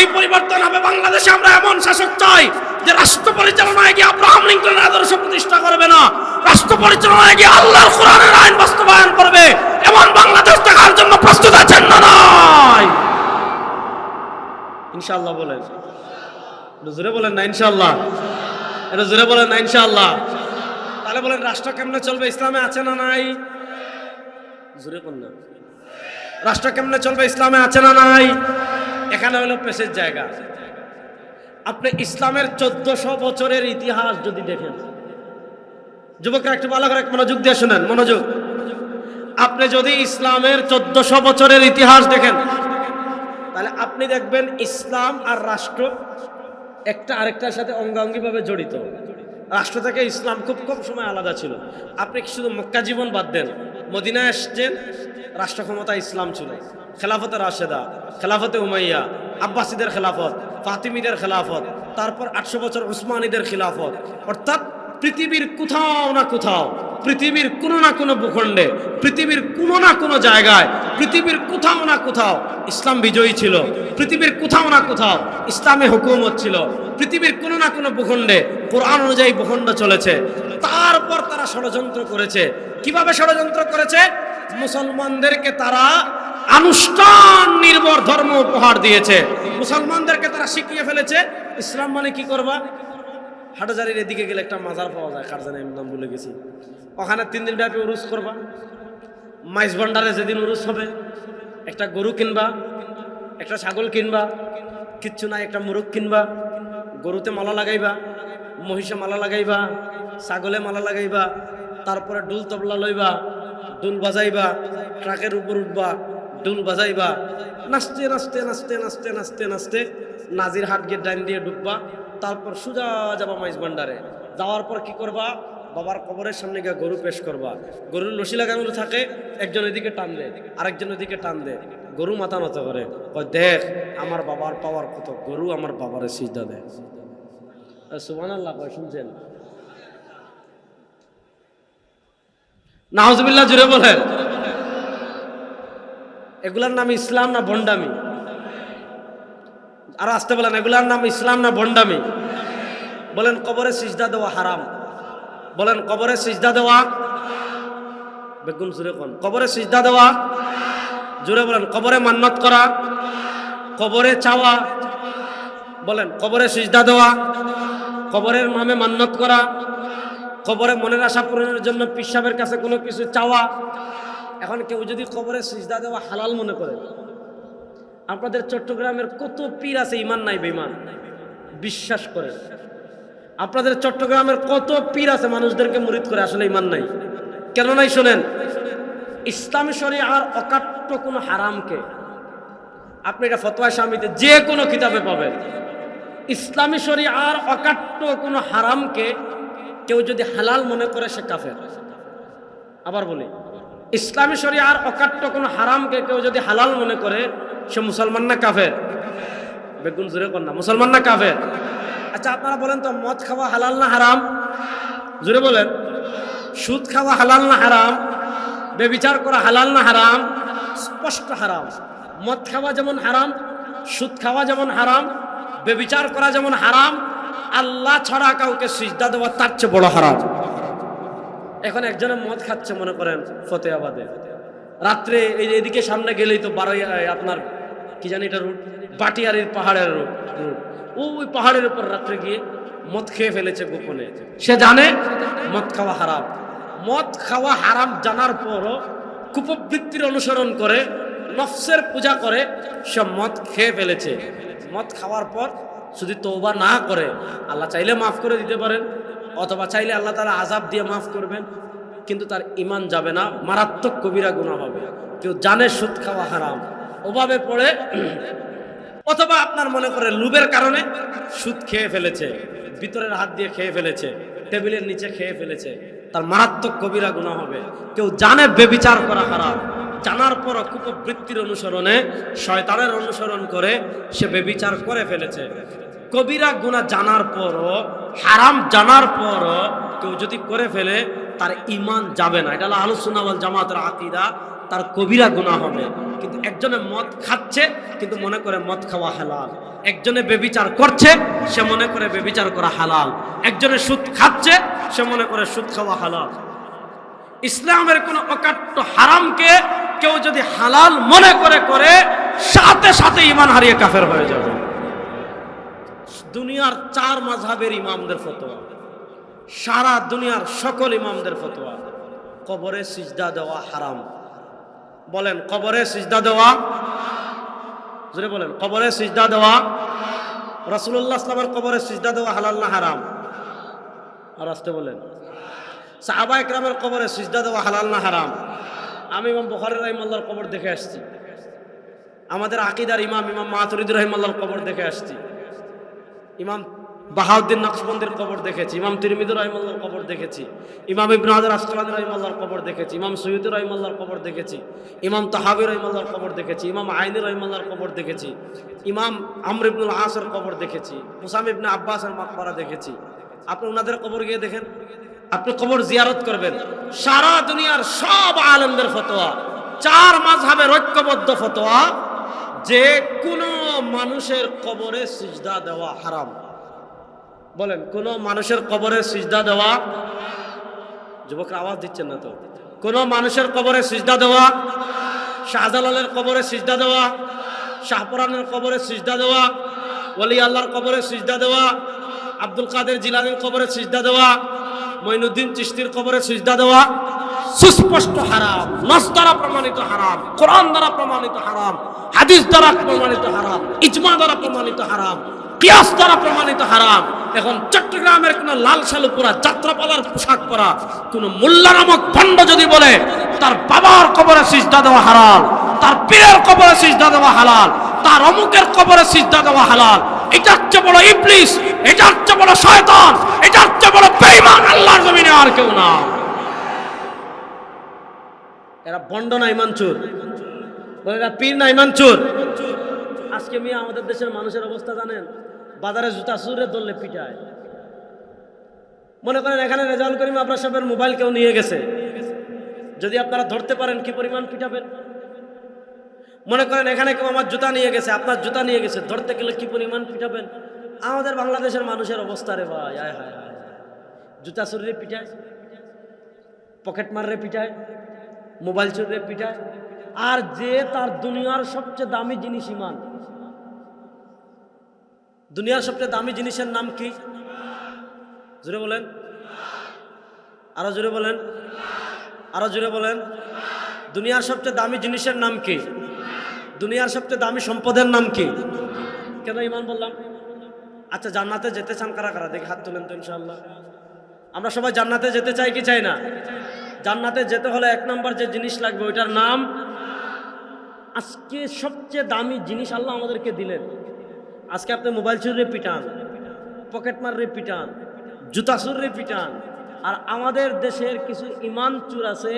এই পরিবর্তন হবে বাংলাদেশে আমরা এমন শাসক চাই যে রাষ্ট্র পরিচালনায় গিয়ে আব্রাহাম লিঙ্কনের আদর্শ প্রতিষ্ঠা করবে না, রাষ্ট্র পরিচালনায় গিয়ে আল্লাহর কোরআনের আইন বাস্তবায়ন করবে। এমন বাংলাদেশ দেখার জন্য প্রস্তুত আছেন না? নাই ইনশাআল্লাহ বলেন। জোরে বলেন না ইনশাআল্লাহ। এটা জোরে বলেন না ইনশাআল্লাহ। তাহলে বলেন, রাষ্ট্র কেমনে চলবে? ইসলামে আছে না নাই? জোরে বলেন না। রাষ্ট্র কেমনে চলবে? ইসলামে আছে না নাই? এখানে হলো পেশের জায়গা। আপনি ইসলামের 1400 বছরের ইতিহাস যদি দেখেন, যুবকরা একটু ভালো করে মনোযোগ দিয়ে শুনেন, মনোযোগ। আপনি যদি ইসলামের 1400 বছরের ইতিহাস দেখেন, তাহলে আপনি দেখবেন ইসলাম আর রাষ্ট্র একটা আরেকটার সাথে অঙ্গাঙ্গিভাবে জড়িত। রাষ্ট্র থেকে ইসলাম খুব কম সময় আলাদা ছিল। আপনি শুধু মক্কা জীবন বাদ দেন, মদিনায় এসছেন, রাষ্ট্র ক্ষমতা ইসলাম ছিল। খেলাফতে রাশেদা, খেলাফতে উমাইয়া, আব্বাসীদের খেলাফত, ফাতিমিদের খেলাফত, তারপর 800 বছর উসমানীদের খেলাফত। অর্থাৎ পৃথিবীর কোথাও না কোথাও, পৃথিবীর কোনো না কোনো ভূখণ্ডে, পৃথিবীর কোনো না কোনো জায়গায়, পৃথিবীর কোথাও না কোথাও ইসলাম বিজয়ী ছিল। পৃথিবীর কোথাও না কোথাও ইসলামে হুকুমত ছিল। পৃথিবীর কোনো না কোনো ভূখণ্ডে কোরআন অনুযায়ী ভূখণ্ড চলেছে। তারপর তারা ষড়যন্ত্র করেছে। কিভাবে ষড়যন্ত্র করেছে? মুসলমানদেরকে তারা আনুষ্ঠান নির্ভর ধর্ম উপহার দিয়েছে। মুসলমানদেরকে তারা শিখিয়ে ফেলেছে ইসলাম মানে কি করবা। হাটহাজারির এদিকে গেলে একটা মাজার পাওয়া যায়, কার জানি আমি নাম ভুলে গেছি। ওখানে 3 দিন ব্যাপী উরুস করবা। মাইজ ভান্ডারে যেদিন উরুস হবে, একটা গরু কিনবা, একটা ছাগল কিনবা, কিচ্ছু নাই, একটা মুরগ কিনবা। গরুতে মালা লাগাইবা, মহিষে মালা লাগাইবা, ছাগলে মালা লাগাইবা, তারপরে ডুল তবলা লইবা, ডুল বাজাইবা, ট্রাকের উপর উঠবা, ডুল বাজাইবা, নাচতে নাচতে নাচতে নাচতে নাচতে নাচতে নাজির হাট গিয়ে ডাইন দিয়ে ঢুকবা। তারপর সোজা যাবা মাইজ ভান্ডারে। যাওয়ার পর কি করবা? বাবার কবরের সামনে গিয়ে গরু পেশ করবা। গরুর লসি লাগানো থাকে, একজন এদিকে টান দে, আরেকজন এদিকে টান দে। গরু মাথা নত করে, দেখ আমার বাবার পাওয়ার কত, গরু আমার বাবারে সিজদা দেয়। সুবহানাল্লাহ, শুনছেন? নাউজুবিল্লাহ, জুড়ে বলেন। এগুলার নাম ইসলাম না ভণ্ডামি? আর আসতে বলেন, এগুলার নাম ইসলাম না ভণ্ডামি? বলেন, কবরে সিজদা দেওয়া হারাম। বলেন, কবরে সিজদা দেওয়া বেগুন জোরে কোন কবরে সিজদা দেওয়া, জোরে বলেন কবরে মান্নত করা, কবরে চাওয়া, বলেন কবরে সিজদা দেওয়া, কবরের নামে মান্নত করা, কবরে মনের আশা পূরণের জন্য পীর সাহেবের কাছে কোনো কিছু চাওয়া। এখন কেউ যদি কবরে সিজদা দেওয়া হালাল মনে করে, আপনাদের চট্টগ্রামের কত পীর আছে ইমান নাই বেঈমান, বিশ্বাস করে। আপনাদের চট্টগ্রামের কত পীর আছে মানুষদেরকে মুরিদ করে, আসলে ইমান নাই। কেন নাই শোনেন, ইসলামী শরীআর অকাট্য কোনো হারামকে, আপনি এটা ফতোয়া শামিতে যে কোনো কিতাবে পাবেন, ইসলামী শরীআর অকাট্য কোনো হারামকে কেউ যদি হালাল মনে করে সে কাফের। আবার বলি, ইসলামী শরীআর অকাট্য কোনো হারামকে কেউ যদি হালাল মনে করে সে মুসলমান না কাফের? বেগুন জোরে কর না, মুসলমান না কাফের? আচ্ছা আপনারা বলেন তো, মদ খাওয়া হালাল না হারাম? জোরে বলেন। সুদ খাওয়া হালাল না হারাম? বেবিচার করা হালাল না হারাম? স্পষ্ট হারাম। মদ খাওয়া যেমন হারাম, সুদ খাওয়া যেমন হারাম, বেবিচার করা যেমন হারাম, আল্লাহ ছাড়া কাউকে সিজদা দেওয়া তার চেয়ে বড় হারাম। এখন একজনে মদ খাচ্ছে মনে করেন ফতেহাবাদে, রাত্রে এইদিকে সামনে গেলেই তো আপনার কি জানি এটা রুট, বাটিয়ারির পাহাড়ের রুট, ওই পাহাড়ের উপর রাত্রে গিয়ে মদ খেয়ে ফেলেছে গোপনে। সে জানে মদ খাওয়া হারাম। মদ খাওয়া হারাম জানার পরও কুপবৃত্তির অনুসরণ করে, নফসের পূজা করে সে মদ খেয়ে ফেলেছে। মদ খাওয়ার পর যদি তওবা না করে, আল্লাহ চাইলে মাফ করে দিতে পারেন, অথবা চাইলে আল্লাহ তাআলা আযাব দিয়ে মাফ করবেন, কিন্তু তার ঈমান যাবে না, মারাত্মক কবিরা গুনাহ হবে। কেউ জানে সুদ খাওয়া হারাম, ওভাবে পড়ে, অথবা আপনার মনে করে লোভের কারণে সুদ খেয়ে ফেলেছে, ভিতরের হাত দিয়ে খেয়ে ফেলেছে, টেবিলের নিচে খেয়ে ফেলেছে, তার মারাত্মক কবিরা গুনাহ হবে। কেউ জানে বেবিচার করা হারাম, জানার পর কুপবৃত্তির অনুসরণে, শয়তানের অনুসরণ করে সে বেবিচার করে ফেলেছে। কবিরা গুনাহ জানার পরও, হারাম জানার পরও কেউ যদি করে ফেলে তার ঈমান যাবে না। এটা হলো আহলুস সুন্নাহ ওয়াল জামাতের আকীদা। তার কবিরা গুনাহ হবে। কিন্তু একজনে মদ খাচ্ছে কিন্তু মনে করে মদ খাওয়া হালাল, একজনে বেবিচার করছে সে মনে করে বেবিচার করা হালাল, একজনে সুদ খাচ্ছে সে মনে করে সুদ খাওয়া হালাল। ইসলামের কোনো অকাট্য হারামকে কেউ যদি হালাল মনে করে সাথে সাথে ঈমান হারিয়ে কাফের হয়ে যাবে। দুনিয়ার 4 মাযহাবের ইমামদের ফতোয়া, সারা দুনিয়ার সকল ইমামদের ফতোয়া, কবরে সিজদা দেওয়া হারাম। বলেন কবরে সিজদা দেওয়া, জোরে বলেন কবরে সিজদা দেওয়া, রাসূলুল্লাহ সাল্লাল্লাহু আলাইহি ওয়াসাল্লামের কবরে সিজদা দেওয়া হালাল না হারাম? আর আসতে বলেন। সাহাবায়ে কেরামের কবরে সিজদা দেওয়া হালাল না হারাম? আমি ইমাম বুখারী রাহিমাহুল্লাহর কবর দেখে আসছি, আমাদের আকীদার ইমাম ইমাম মাতুরিদি রাহিমাহুল্লাহর কবর দেখে আসছি, ইমাম বাহাউদ্দিন নকশবন্দির কবর দেখেছি, ইমাম তিরমিজি রাহিমাহুল্লাহর কবর দেখেছি, ইমাম ইবনে হাজার আসকালানী রাহিমাহুল্লাহর কবর দেখেছি, ইমাম সুয়ুতী রাহিমাহুল্লাহর কবর দেখেছি, ইমাম তাহাবী রাহিমাহুল্লাহর কবর দেখেছি, ইমাম আইনী রাহিমাহুল্লাহর কবর দেখেছি, ইমাম আমর ইবনুল আসের কবর দেখেছি, মুসাম ইবনে আব্বাসের মাকবারা দেখেছি। আপনি ওনাদের কবর গিয়ে দেখেন, আপনি কবর জিয়ারত করবেন। সারা দুনিয়ার সব আলেমদের ফতোয়া, 4 মাযহাবের ঐক্যবদ্ধ ফতোয়া যে কোনো মানুষের কবরে সিজদা দেওয়া হারাম। বলেন কোন মানুষের কবরে সিজদা দেওয়া, যুবকরা আওয়াজ দিচ্ছেন না তো, কোন মানুষের কবরে সিজদা দেওয়া, শাহজালালের কবরে সিজদা দেওয়া, শাহপরানের কবরে সিজদা দেওয়া, ওলি আল্লাহর কবরে সিজদা দেওয়া, আব্দুল কাদের জিলানীর কবরে সিজদা দেওয়া, মঈনুদ্দিন চিশতির কবরে সিজদা দেওয়া সুস্পষ্ট হারাম। নাস দ্বারা প্রমাণিত হারাম, কোরআন দ্বারা প্রমাণিত হারাম, হাদিস দ্বারা প্রমাণিত হারাম, ইজমা দ্বারা প্রমাণিত হারাম, কিয়াস দ্বারা প্রমাণিত হারাম। এখন চট্টগ্রামের কোন লাল শালু পরা, যাত্রাপালার পোশাক পরা কোন মোল্লা নামক ভণ্ড যদি বলে তার বাবার কবরে সিজদা দেওয়া হালাল, তার পীরের কবরে সিজদা দেওয়া হালাল, তার অমুকের কবরে সিজদা দেওয়া হালাল, এটার চেয়ে বড় ইবলিস, এটার চেয়ে বড় শয়তান, এটার চেয়ে বড় বেঈমান আল্লাহর জমিনে আর কেউ না। এরা ভণ্ড না ঈমান চোর, বলে এরা পীর না ঈমান চোর। আজকে মিয়া আমাদের দেশের মানুষের অবস্থা জানেন, বাজারে জুতা চুরে ধরলে পিটায়। মনে করেন এখানে রেজাউল করিম আবরার সাহেবের মোবাইল কেউ নিয়ে গেছে, যদি আপনারা ধরতে পারেন কি পরিমাণ পিটাবেন? মনে করেন এখানে কেউ আমার জুতা নিয়ে গেছে, আপনার জুতা নিয়ে গেছে, ধরতে গেলে কি পরিমাণ পিটাবেন? আমাদের বাংলাদেশের মানুষের অবস্থা রে ভাই, আয় হায় হায়, জুতা চুরিরে পিটায়, পকেট মাররে পিটায়, মোবাইল চোরে পিটায়, আর যে তার দুনিয়ার সবচেয়ে দামি জিনিস ইমান। দুনিয়ার সবচেয়ে দামি জিনিসের নাম কি? জোরে বলেন, আরো জোরে বলেন, আরো জোরে বলেন। দুনিয়ার সবচেয়ে দামি জিনিসের নাম কি? দুনিয়ার সবচেয়ে দামি সম্পদের নাম কি? কেন ইমান বললাম? আচ্ছা, জান্নাতে যেতে চান কারা কারা? দেখি হাত তুলেন তো। ইনশাআল্লাহ আমরা সবাই জান্নাতে যেতে চাই কি চাই না? জান্নাতে যেতে হলে এক নম্বর যে জিনিস লাগবে ওইটার নাম, আজকে সবচেয়ে দামি জিনিস আল্লাহ আমাদেরকে দিলেন। আজকে আপনি মোবাইল চুরিয়ে পিটান, পকেট মারে পিটান, জুতা চুরিয়ে পিটান, আর আমাদের দেশের কিছু ইমান চুর আছে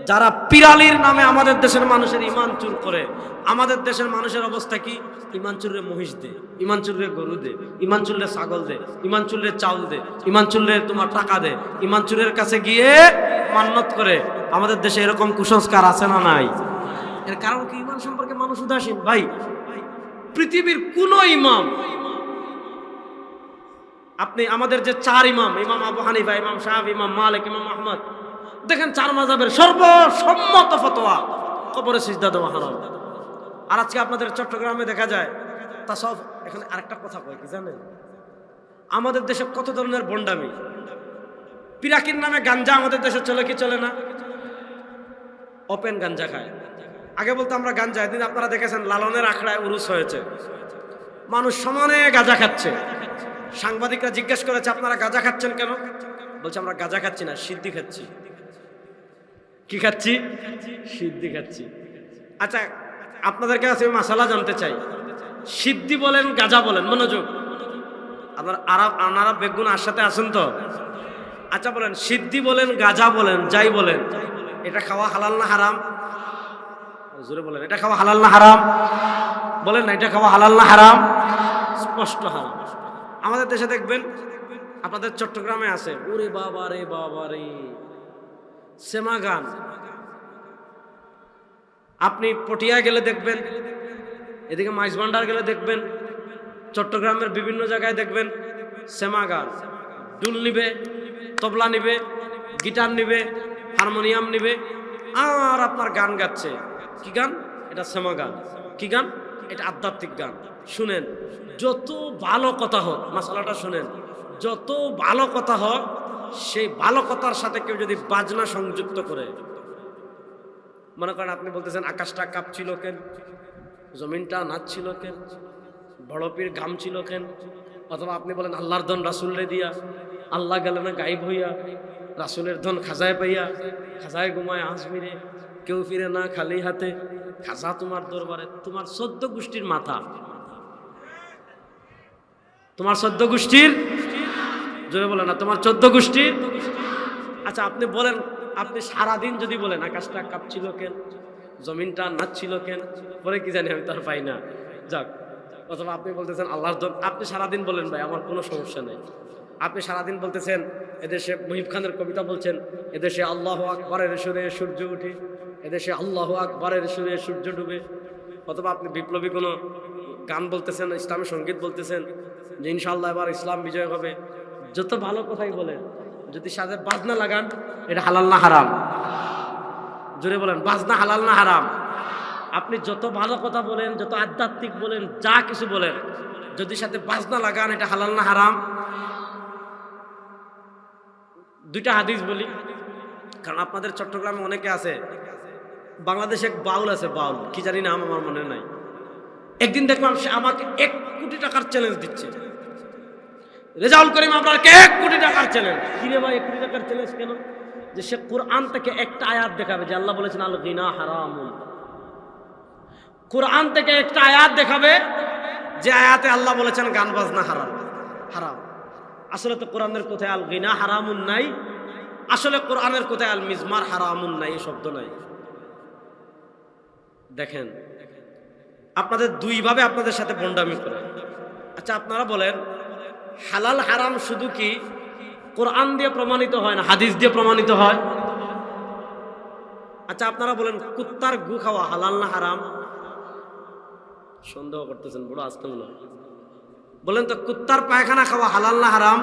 যারা পিরালির নামে আমাদের দেশের মানুষের ইমান চুর করে। আমাদের দেশের মানুষের অবস্থা কি? ইমান চুররে মহিষ দে, ইমান চুররে গরু দে, ইমান চুররে ছাগল দে, ইমান চুররে চাউল দে, ইমান চুররে তোমার টাকা দে, ইমান চুরের কাছে গিয়ে মান্নত করে। আমাদের দেশে এরকম কুসংস্কার আছে না নাই? এর কারণ কি? ইমান সম্পর্কে মানুষ উদাসীন। ভাই, পৃথিবীর কোন ইমাম, আপনি আমাদের যে চার ইমাম, ইমাম আবু হানিফা, ইমাম শাফি, ইমাম মালিক, ইমাম আহমদ, দেখেন চার মাযহাবের সর্বসম্মত ফতোয়া কবরে সিজদা দেওয়া হারাম। আর আজকে আপনাদের চট্টগ্রামে দেখা যায় তাসাউফ। এখানে আরেকটা কথা কয় কি জানেন? আমাদের দেশে কত ধরনের ভণ্ডামি। পিরাকির নামে গাঞ্জা আমাদের দেশে চলে কি চলে না? ওপেন গাঞ্জা খায়। আগে বলতো আমরা গাঞ্জা, এদিন আপনারা দেখেছেন লালনের আখড়ায় উরুস হয়েছে, মানুষ সমানে গাঁজা খাচ্ছে। সাংবাদিকরা জিজ্ঞেস করেছে আপনারা গাঁজা খাচ্ছেন কেন? বলছে আমরা গাঁজা খাচ্ছি না, সিদ্ধি খাচ্ছি। কি খাচ্ছি? সিদ্ধি খাচ্ছি। আচ্ছা, আপনাদের কাছে মাসালা জানতে চাই, সিদ্ধি বলেন গাঁজা বলেন, মনোযোগ, আপনারা বেগুন আর সাথে আছেন তো? আচ্ছা বলেন, সিদ্ধি বলেন গাঁজা বলেন যাই বলেন, এটা খাওয়া হালাল না হারাম? জোরে বলেন, এটা খাওয়া হালাল না হারাম? বলেন না, এটা খাওয়া হালাল না হারাম? স্পষ্ট হারাম। আমাদের দেশে দেখবেন, আপনাদের চট্টগ্রামে আছে, ওরে বাবা রে বাবা রে, সেমা গান। আপনি পটিয়া গেলে দেখবেন, এদিকে মাইজভান্ডার গেলে দেখবেন, চট্টগ্রামের বিভিন্ন জায়গায় দেখবেন সেমা গান। ডুল নিবে, তবলা নিবে, গিটার নিবে, হারমোনিয়াম নিবে, আর আপনার গান গাচ্ছে। কি গান? এটা সেমা গান। কি গান? এটা আধ্যাত্মিক গান। শুনেন, যত ভালো কথা হোক, মাসালাটা শুনেন, যত ভালো কথা হোক, সেই ভালো কথার সাথে কেউ যদি বাজনা সংযুক্ত করে, মনে করেন আপনি বলতেছেন আকাশটা কাঁপছিল কেন, জমিনটা নাচছিল কেন, বড় পীর ঘামছিল কেন, অথবা আপনি বলেন আল্লাহর ধন রাসূলরে দিয়া, আল্লাহ গেল না গায়েব হইয়া, রাসূলের ধন খাজায় পাইয়া, খাজায় ঘুমায় আজমিরে, কেউ ফিরে না খালি হাতে, খাজা তোমার দরবারে। তোমার 14 গোষ্ঠীর মাথা, তোমার 14 গোষ্ঠীর, জোরে বলে না, তোমার 14 গোষ্ঠীর। আচ্ছা আপনি বলেন, আপনি সারাদিন যদি বলেন আকাশটা কাঁপছিল কেন, জমিনটা নাচছিল কেন, পরে কি জানি আমি তার পাই না, যাক, অথবা আপনি বলতেছেন আল্লাহর ধন, আপনি সারাদিন বলেন ভাই, আমার কোনো সমস্যা নেই। আপনি সারাদিন বলতেছেন, এদেশে মুহিব খানের কবিতা বলছেন, এদেশে আল্লাহু আকবারের সুরে সূর্য উঠে, এদেশে আল্লাহু আকবারের সুরে সূর্য ডুবে, অথবা আপনি বিপ্লবী কোনো গান বলতেছেন, ইসলামী সঙ্গীত বলতেছেন যে ইনশাআল্লাহ এবার ইসলাম বিজয় হবে। যত ভালো কথাই বলেন, যদি সাথে বাজনা লাগান, এটা হালাল না হারাম? জোরে বলেন, বাজনা হালাল না হারাম? আপনি যত ভালো কথা বলেন, যত আধ্যাত্মিক বলেন, যা কিছু বলেন, যদি সাথে বাজনা লাগান, এটা হালাল না হারাম? দুইটা হাদিস বলি, কারণ আপনাদের চট্টগ্রামে অনেকে আছে, বাংলাদেশে এক বাউল আছে, বাউল কি জানি নাম, আমার মনে নাই। একদিন দেখলাম সে আমাকে 1 কোটি টাকার চ্যালেঞ্জ দিচ্ছে, রেজাউল করিম আপনাকে 1 কোটি টাকার চ্যালেঞ্জ। কি রে ভাই 1 কোটি টাকার চ্যালেঞ্জ কেন? যে সে কোরআন থেকে একটা আয়াত দেখাবে যে আল্লাহ বলেছেন আল গিনা হারামুন। কোরআন থেকে একটা আয়াত দেখাবে যে আয়াতে আল্লাহ বলেছেন গান বাজনা হারাম, হারাম। আসলে তো কোরআনের কোথায় আল গিনা হারামুন নাই, আসলে কোরআনের কোথায় আল মিজমার হারামুন নাই, এই শব্দ নাই। দেখেন, আপনাদের দুইভাবে আপনাদের সাথে ভণ্ডামি করে। আচ্ছা আপনারা বলেন, হালাল হারাম শুধু কি কোরআন দিয়ে প্রমাণিত হয় না, হাদিস দিয়ে প্রমাণিত হয়? আচ্ছা আপনারা বলেন, কুত্তার গু খাওয়া হালাল না হারাম? সন্দেহ করতেছেন বড় আজকাল না। বলেন তো, কুত্তার পায়খানা খাওয়া হালাল না হারাম?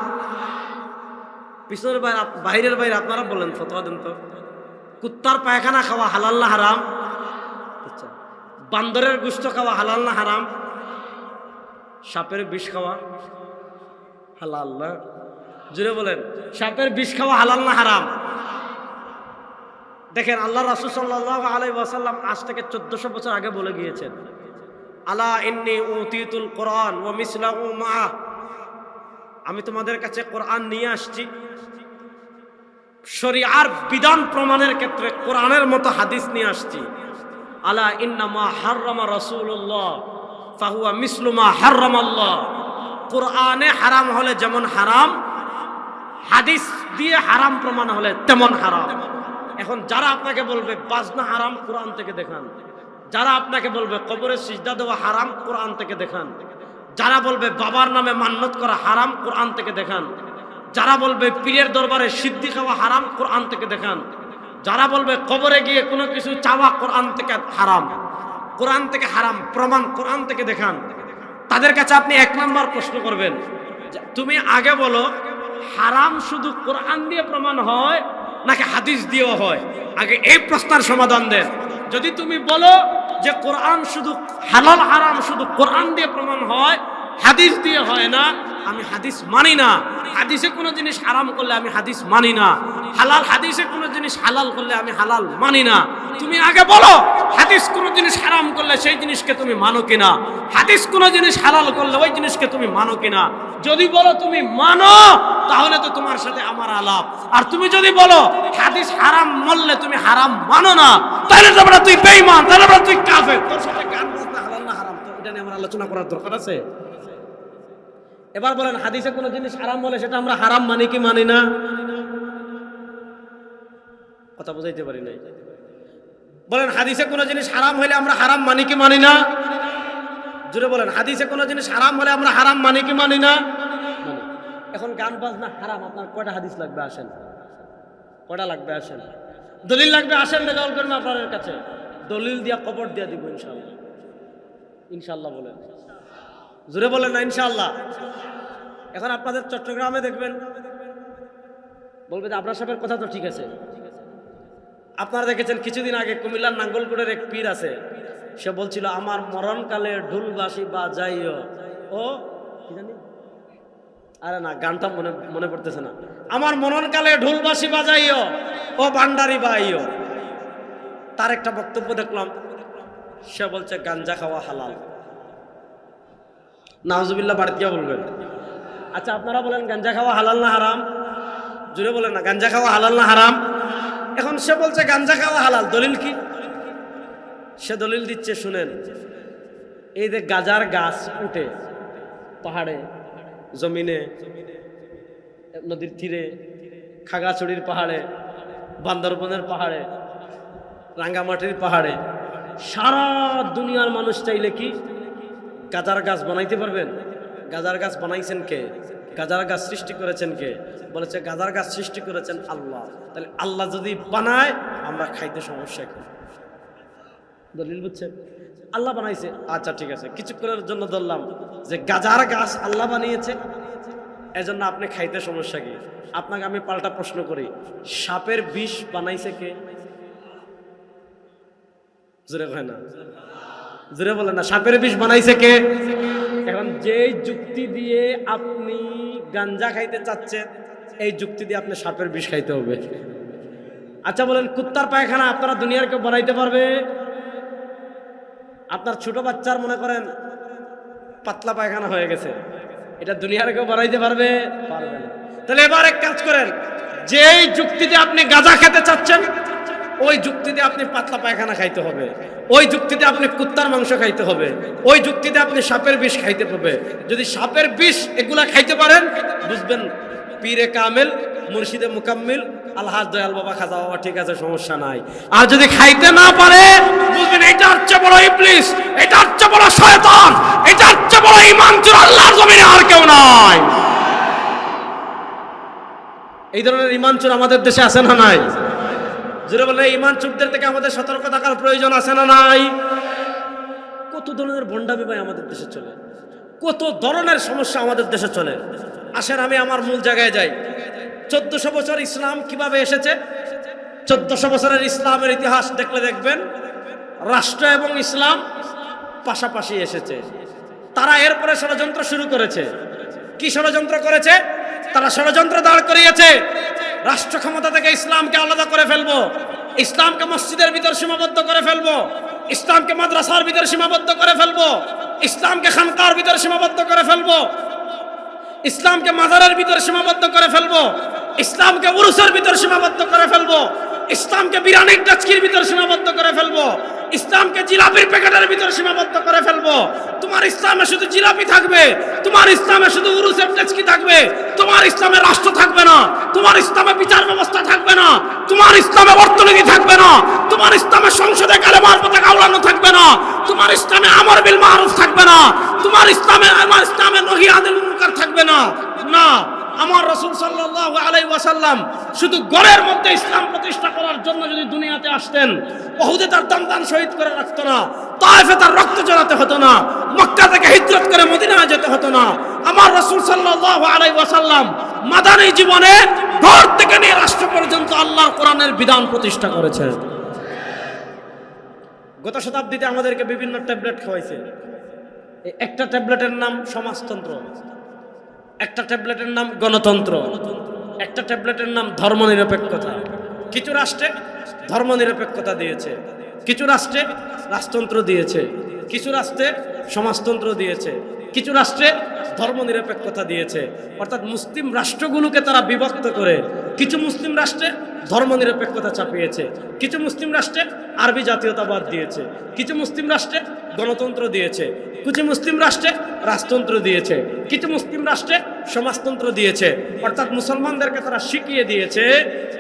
পিছনের বাইরে, বাইরের বাইরে আপনারা বলেন, ফতোয়া দেন তো। কুত্তার পায়খানা খাওয়া হালাল না হারাম? আচ্ছা, বান্দরের গোশত খাওয়া হালাল না হারাম? সাপের বিষ খাওয়া হালাল না? জুড়ে বলেন, সাপের বিষ খাওয়া হালাল না হারাম? দেখেন, আল্লাহ রাসূল সাল্লাল্লাহু আলাইহি ওয়াসাল্লাম আজ থেকে 1400 বছর আগে বলে গিয়েছেন, আলা ইন্নী উতীতুল কোরআন ওয়া মিসলাহু মাআহ, আমি তোমাদের কাছে কোরআন নিয়ে আসছি, শরিয়ার বিধান প্রমাণের ক্ষেত্রে কোরআনের মতো হাদিস নিয়ে আসছি। আলা ইন্নামা হাররামা রাসূলুল্লাহ ফাহুয়া মিসলু মা হাররামাল্লাহ, কোরআনে হারাম হলে যেমন হারাম, হাদিস দিয়ে হারাম প্রমাণ হলে তেমন হারাম। এখন যারা আপনাকে বলবে বাজনা হারাম, কোরআন থেকে দেখান। যারা আপনাকে বলবে কবরে সিজদা দেওয়া হারাম, কোরআন থেকে দেখান। যারা বলবে বাবার নামে মান্নত করা হারাম, কোরআন থেকে দেখান। যারা বলবে পীরের দরবারে সিদ্ধি খাওয়া হারাম, কোরআন থেকে দেখান। যারা বলবে কবরে গিয়ে কোনো কিছু চাওয়া কোরআন থেকে হারাম, কোরআন থেকে হারাম প্রমাণ কোরআন থেকে দেখান। তাদের কাছে আপনি 1 নম্বর প্রশ্ন করবেন, তুমি আগে বলো হারাম শুধু কোরআন দিয়ে প্রমাণ হয় নাকি হাদিস দিয়েও হয়? আগে এই প্রশ্নের সমাধান দেন। যদি তুমি বলো যে কোরআন শুধু হালাল হারাম শুধু কোরআন দিয়ে প্রমাণ হয়, হাদিস দিয়ে হয় না, আমি হাদিস মানি না। হাদিসে কোনো জিনিস হারাম করলে আমি হাদিস মানি না, হালাল হাদিসে কোনো জিনিস হালাল করলে আমি হালাল মানি না। তুমি আগে বলো হাদিস কোনো জিনিস হারাম করলে সেই জিনিসকে তুমি মানো কিনা, হাদিস কোনো জিনিস হালাল করলে ওই জিনিসকে তুমি মানো কিনা। যদি বলো তুমি মানো, তাহলে তো তোমার সাথে আমার আলাপ। আর তুমি যদি বলো হাদিস হারাম মানলে তুমি হারাম মানো না, তাহলে তো বড় তুই বেঈমান, তাহলে বড় তুই কাফের। তোর সাথে গান বাজনা হালাল না হারাম, তো এটা নিয়ে আমরা আলোচনা করার দরকার আছে? এবার বলেন, হাদিসে কোনো জিনিস হারাম বলে সেটা আমরা হারাম মানি কি মানি না? কথা বুঝাইতে পারি নাই। বলেন, হাদিসে কোনো জিনিস হারাম হলে আমরা হারাম মানি কি মানি না? জোরে বলেন, হাদিসে কোনো জিনিস হারাম হলে আমরা হারাম মানি কি মানি না? এখন গান বাজনা হারাম, আপনার কয়টা হাদিস লাগবে আসেন? কয়টা লাগবে আসেন? দলিল লাগবে আসেন, রেজাল্ট করবেন আপনাদের কাছে, দলিল দিয়া কবর দিয়া দিব ইনশাআল্লাহ। ইনশাআল্লাহ বলেন, জোরে বলেন না ইনশাআল্লাহ। এখন আপনাদের চট্টগ্রামে দেখবেন, বলবে যে আপনার সাহেবের কথা তো ঠিক আছে। আপনারা দেখেছেন কিছুদিন আগে কুমিল্লার নাঙ্গলকোটের এক পীর আছে, সে বলছিল আমার মরণকালে ঢুলবাসী বাজাইও, ও কি জানি, আরে না গানটা মনে পড়তেছে না, আমার মরণকালে ঢুলবাসী বাজাইও ও ভান্ডারি বাইও। তার একটা বক্তব্য দেখলাম, সে বলছে গাঞ্জা খাওয়া হালাল। নাউজুবিল্লাহ, বাড়িতে গিয়ে বলবেন। আচ্ছা আপনারা বলেন গাঞ্জা খাওয়া হালাল না হারাম? জুড়ে বলেন না, গাঞ্জা খাওয়া হালাল না হারাম? এখন সে বলছে গাঞ্জা খাওয়া হালাল, দলিল কি? সে দলিল দিচ্ছে, শুনেন। এই যে গাজার গাছ উঠে পাহাড়ে, জমিনে, নদীর তীরে, খাগড়াছড়ির পাহাড়ে, বান্দরবনের পাহাড়ে, রাঙ্গামাটির পাহাড়ে, সারা দুনিয়ার মানুষ চাইলে কি গাজার গাছ বানাইতে পারবেন? গাজার গাছ বানাইছেন কে? গাজার গাছ সৃষ্টি করেছেন কে? বলেছে গাজার গাছ সৃষ্টি করেছেন আল্লাহ। তাহলে আল্লাহ যদি বানায়, আমরা খাইতে সমস্যা কি? দলিল বুঝছেন? আল্লাহ বানাইছে, আচ্ছা ঠিক আছে, কিছুক্ষণের জন্য ধরলাম যে গাজার গাছ আল্লাহ বানিয়েছে, এজন্য আপনি খাইতে সমস্যা কি? আপনাকে আমি পাল্টা প্রশ্ন করি, সাপের বিষ বানাইছে কে? জোরে হয় না, জোরে বলেন না, সাপের বিষ বানাইছে কে? এখন যে যুক্তি দিয়ে আপনি গাঞ্জা খাইতে চাচ্ছেন, এই যুক্তি দিয়ে আপনি সাপের বিষ খাইতে হবে। আচ্ছা বলেন, কুত্তার পায়খানা আপনারা দুনিয়ার কেউ বানাইতে পারবে? আপনার ছোট বাচ্চার মনে করেন পাতলা পায়খানা হয়ে গেছে, এটা দুনিয়ার কেউ বানাইতে পারবে? পারবে না। তাহলে এবার এক কাজ করেন, যেই যুক্তিতে আপনি গাঁজা খেতে চাচ্ছেন, ওই যুক্তিতে আপনি পাতলা পায়খানা খাইতে হবে, ওই যুক্তিতে আপনি কুত্তার মাংস খাইতে হবে, ওই যুক্তিতে আপনি সাপের বিষ খাইতে হবে। যদি সাপের বিষ এগুলা খাইতে পারেন, বুঝবেন পীরে কামেল, মুর্শিদে মুকাম্মিল, আলহাজ দয়াল বাবা, খাজা বাবা ঠিক আছে, সমস্যা নাই। আর যদি খাইতে না পারে, বুঝবেন এটা হচ্ছে বড় ইবলিস, এটা হচ্ছে বড় শয়তান, এটা হচ্ছে বড় ঈমান চোর, আল্লাহর জমিনে আর কেউ নাই। এই ধরনের ঈমান চোর আমাদের দেশে আছে না নাই? জোরে বলে, ঈমান চোরদের থেকে আমাদের সতর্ক থাকার প্রয়োজন আছে না নাই? কত ধরনের ভণ্ডামি ভাই আমাদের দেশে চলে, কত ধরনের সমস্যা আমাদের দেশে চলে। আসেন আমি আমার মূল জায়গায় যাই। 1400 বছর ইসলাম কিভাবে এসেছে 1400 বছরের ইসলামের ইতিহাস দেখলে দেখবেন রাষ্ট্র এবং ইসলাম পাশাপাশি এসেছে। তারা এরপরে ষড়যন্ত্র শুরু করেছে। কি ষড়যন্ত্র করেছে? তারা ষড়যন্ত্র দাঁড় করিয়েছে রাষ্ট্র ক্ষমতা থেকে ইসলামকে আলাদা করে ফেলবো, ইসলামকে মসজিদের ভিতর সীমাবদ্ধ করে ফেলবো, ইসলামকে মাদ্রাসার ভিতর সীমাবদ্ধ করে ফেলবো, ইসলামকে খানকার ভিতর সীমাবদ্ধ করে ফেলবো, ইসলামকে মাজারের ভিতর সীমাবদ্ধ করে ফেলবো, ইসলামকে উরুসের ভিতর সীমাবদ্ধ করে ফেলবো, ইসলামকে বিরিয়ানির ডেচকির ভিতর সীমাবদ্ধ করে ফেলবো, ইসলামকে জিলাপির প্যাকেটের ভিতর সীমাবদ্ধ করে ফেলবো। তোমার ইসলামে শুধু জিলাপি থাকবে, তোমার ইসলামে শুধু উরুসের ডেচকি থাকবে, তোমার ইসলামে রাষ্ট্র থাকবে না, তোমার ইসলামে বিচার ব্যবস্থা থাকবে না, তোমার ইসলামে অর্থনীতি থাকবে না, তোমার ইসলামে সংসদে কালেমার পতাকা উড়ানো থাকবে না, তোমার ইসলামে আমর বিল মারুফ থাকবে না, তোমার ইসলামে নহি আনিল মুনকার থাকবে না। না, আমার রাসূল সাল্লাল্লাহু আলাইহি ওয়াসাল্লাম শুধু ঘরের মধ্যে ইসলাম প্রতিষ্ঠা করার জন্য যদি দুনিয়াতে আসতেন, উহুদে তার দান শহীদ করে রাখতো না, তায়েফে তার রক্ত ঝরাতে হতো না, মক্কা থেকে হিজরত করে মদিনায় যেতে হতো না। আমার রাসূল সাল্লাল্লাহু আলাইহি ওয়াসাল্লাম মাদানী জীবনে ঘর থেকে নিয়ে রাষ্ট্র পর্যন্ত আল্লাহর কোরআনের বিধান প্রতিষ্ঠা করেছেন। গত শতাব্দীতে আমাদেরকে বিভিন্ন ট্যাবলেট খাওয়াইছে। একটা ট্যাবলেটের নাম সমাজতন্ত্র, একটা ট্যাবলেটের নাম গণতন্ত্র, একটা ট্যাবলেটের নাম ধর্মনিরপেক্ষতা। কিছু রাষ্ট্রে ধর্মনিরপেক্ষতা দিয়েছে, কিছু রাষ্ট্রে রাজতন্ত্র দিয়েছে, কিছু রাষ্ট্রে সমাজতন্ত্র দিয়েছে, কিছু রাষ্ট্রে ধর্মনিরপেক্ষতা দিয়েছে। অর্থাৎ মুসলিম রাষ্ট্রগুলোকে তারা বিভক্ত করে কিছু মুসলিম রাষ্ট্রে ধর্মনিরপেক্ষতা চাপিয়েছে, কিছু মুসলিম রাষ্ট্রে আরবি জাতীয়তাবাদ দিয়েছে, কিছু মুসলিম রাষ্ট্রে গণতন্ত্র দিয়েছে, কিছু মুসলিম রাষ্ট্রে রাজতন্ত্র দিয়েছে, কিছু মুসলিম রাষ্ট্রে সমাজতন্ত্র দিয়েছে। অর্থাৎ মুসলমানদেরকে তারা শিখিয়ে দিয়েছে,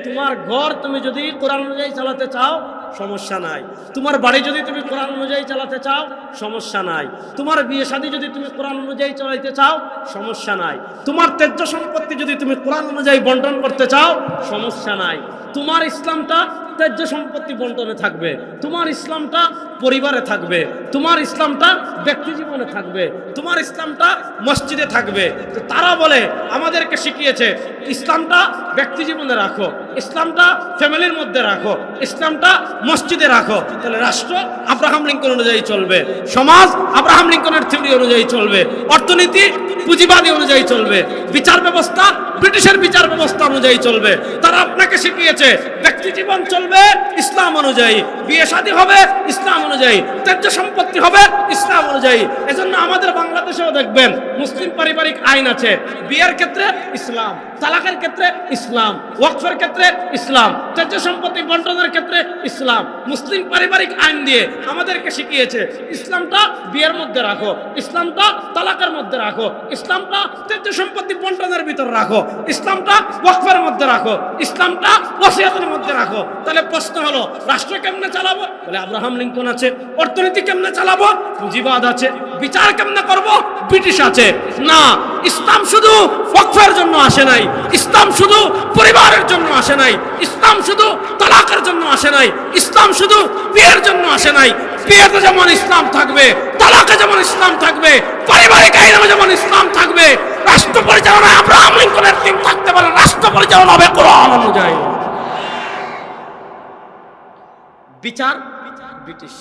তোমার ঘর তুমি যদি কোরআন অনুযায়ী চালাতে চাও সমস্যা নাই, তোমার বাড়ি যদি তুমি কোরআন অনুযায়ী চালাতে চাও সমস্যা নাই, তোমার বিয়ে শাদী যদি তুমি কোরআন অনুযায়ী চালাতে চাও সমস্যা নাই, তোমার ত্যায্য সম্পত্তি যদি তুমি কোরআন অনুযায়ী বন্টন করতে চাও সমস্যা নাই। তোমার ইসলামটা ত্যায্য সম্পত্তি বন্টনে থাকবে, তোমার ইসলামটা পরিবারে থাকবে, তোমার ইসলামটা ব্যক্তি জীবনে থাকবে, তোমার ইসলামটা মসজিদে থাকবে। তো তারা বলে আমাদেরকে শিখিয়েছে ইসলামটা ব্যক্তি জীবনে রাখো, ইসলামটা ফ্যামিলির মধ্যে রাখো, ইসলামটা মসজিদে রাখো। তাহলে রাষ্ট্র আব্রাহাম লিঙ্কন অনুযায়ী চলবে, সমাজ আব্রাহাম লিঙ্কনের থিওরি অনুযায়ী চলবে, অর্থনীতি পুঁজিবাদী অনুযায়ী চলবে, বিচার ব্যবস্থা ব্রিটিশের বিচার ব্যবস্থা অনুযায়ী চলবে। তারা আপনাকে শিখিয়েছে ব্যক্তি জীবন চলবে ইসলাম অনুযায়ী, বিয়ে শাদী হবে ইসলাম অনুযায়ী, ত্যায্য সম্পত্তি হবে ইসলাম অনুযায়ী। এজন্য আমাদের বাংলাদেশেও দেখবেন মুসলিম পারিবারিক আইন আছে, বিয়ের ক্ষেত্রে ইসলাম, তালাকের ক্ষেত্রে ইসলাম, ওয়াকফের ক্ষেত্রে ইসলাম, ত্যায্য সম্পত্তি বন্টনের ক্ষেত্রে ইসলাম। মুসলিম পারিবারিক আইন দিয়ে আমাদেরকে শিখিয়েছে ইসলামটা বিয়ের মধ্যে রাখো, ইসলামটা তালাকের মধ্যে রাখো, ইসলামটা ত্যায্য সম্পত্তি বন্টনের ভিতর রাখো, ইসলামটা ওয়াকফের মধ্যে রাখো, ইসলামটা ওসিয়তের মধ্যে রাখো। তাহলে প্রশ্ন হলো রাষ্ট্র কেমনে চালাবো? বলে আব্রাহাম লিঙ্কন আছে। অর্থনীতি কেমনে চালাবো? পুঁজিবাদ আছে। বিচার কেমনে করব? ব্রিটিশ আছে। না, ইসলাম শুধু ওয়াকফের জন্য আসে নাই, ইসলাম শুধু পরিবারের জন্য আসে নাই, ইসলাম শুধু তালাকের জন্য আসে নাই, ইসলাম শুধু বিয়ের জন্য আসে নাই। বিয়েতে যেমন ইসলাম থাকবে, তালাকে যেমন ইসলাম থাকবে, পারিবারিক আইনে যেমন ইসলাম থাকবে, রাষ্ট্র পরিচালনায় আব্রাহাম লিঙ্কনের দিন থাকতে পারে, রাষ্ট্র পরিচালনা হবে কোরআন অনুযায়ী। বিচার ব্রিটিশ।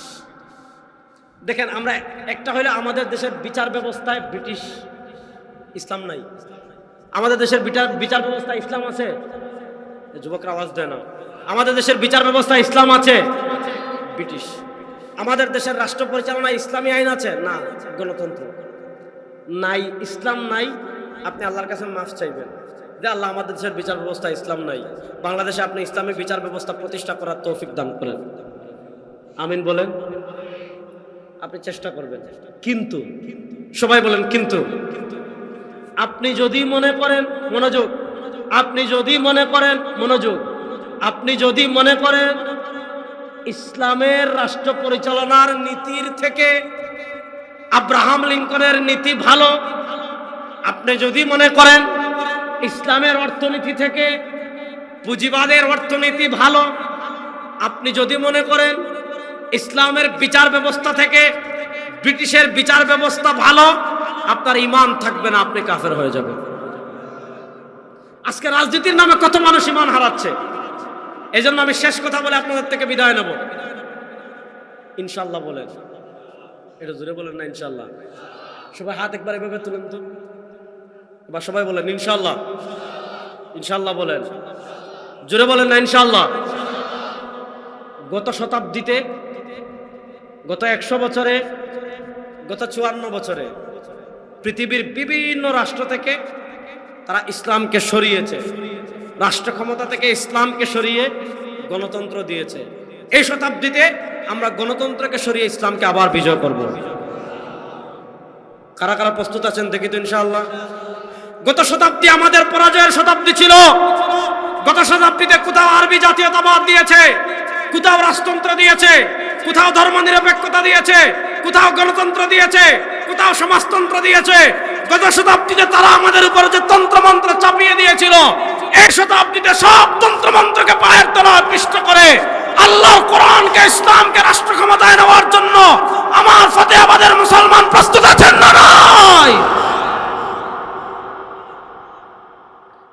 দেখেন আমরা একটা হইলে আমাদের দেশের বিচার ব্যবস্থায় ব্রিটিশ, ইসলাম নাই। আমাদের দেশের বিচার ব্যবস্থায় ইসলাম আছে, যুবকরা আওয়াজ দেয় না। আমাদের দেশের বিচার ব্যবস্থায় ইসলাম আছে, ব্রিটিশ। আমাদের দেশের রাষ্ট্র পরিচালনায় ইসলামী আইন আছে না, গণতন্ত্র নাই, ইসলাম নাই। আপনি আল্লাহর কাছে মাফ চাইবেন যে আল্লাহ আমাদের দেশের বিচার ব্যবস্থা ইসলাম নাই, বাংলাদেশে আপনি ইসলামী বিচার ব্যবস্থা প্রতিষ্ঠা করার তৌফিক দান করেন। আমিন বলেন। আপনি চেষ্টা করবেন, কিন্তু সবাই বলেন কিন্তু। আপনি যদি মনে করেন, মনোযোগ, আপনি যদি মনে করেন, মনোযোগ, আপনি যদি মনে করেন ইসলামের রাষ্ট্র পরিচালনার নীতির থেকে আব্রাহাম লিঙ্কনের নীতি ভালো, আপনি যদি মনে করেন ইসলামের অর্থনীতি থেকে পুঁজিবাদের অর্থনীতি ভালো, আপনি যদি মনে করেন ইসলামের বিচার ব্যবস্থা থেকে ব্রিটিশের বিচার ব্যবস্থা ভালো, আপনার ঈমান থাকবে না, আপনি কাফের হয়ে যাবেন। আজকে রাজনীতির নামে কত মানুষ ঈমান হারাচ্ছে। এই জন্য আমি শেষ কথা বলে আপনাদের থেকে বিদায় নেব। ইনশাল্লাহ বলেন, এটা জোরে বলেন না ইনশাল্লাহ। সবাই হাত একবার এভাবে তুলেন তো, এবার সবাই বলেন ইনশাল্লাহ। ইনশাল্লাহ বলেন, জোরে বলেন না ইনশাল্লাহ। গত শতাব্দীতে, গত 100 বছরে, গত 54 বছরে পৃথিবীর বিভিন্ন রাষ্ট্র থেকে তারা ইসলামকে সরিয়েছে, রাষ্ট্র ক্ষমতা থেকে ইসলামকে সরিয়ে গণতন্ত্র দিয়েছে। এই শতাব্দীতে আমরা গণতন্ত্রকে সরিয়ে ইসলামকে আবার বিজয় করব। কারা কারা প্রস্তুত আছেন দেখি তো ইনশাআল্লাহ। গত শতাব্দী আমাদের পরাজয়ের শতাব্দী ছিল। গত শতাব্দীতে কোথাও আরবি জাতীয়তাবাদ দিয়েছে, কোথাও রাজতন্ত্র দিয়েছে, কোথাও ধর্মনিরপেক্ষতা দিয়েছে, কোথাও গণতন্ত্র দিয়েছে, কোথাও সমাজতন্ত্র দিয়েছে। গত শতাব্দীতে তারা আমাদের উপর যে তন্ত্রমন্ত্র চাপিয়ে দিয়েছিল, এই শতাব্দীতে সব তন্ত্রমন্ত্রকে পায়ের তলায় পিষ্ট করে আল্লাহ কোরআনকে, ইসলামকে রাষ্ট্র ক্ষমতায় নেওয়ার জন্য আমার ফতেহাবাদের মুসলমান প্রস্তুত আছেন না নাই?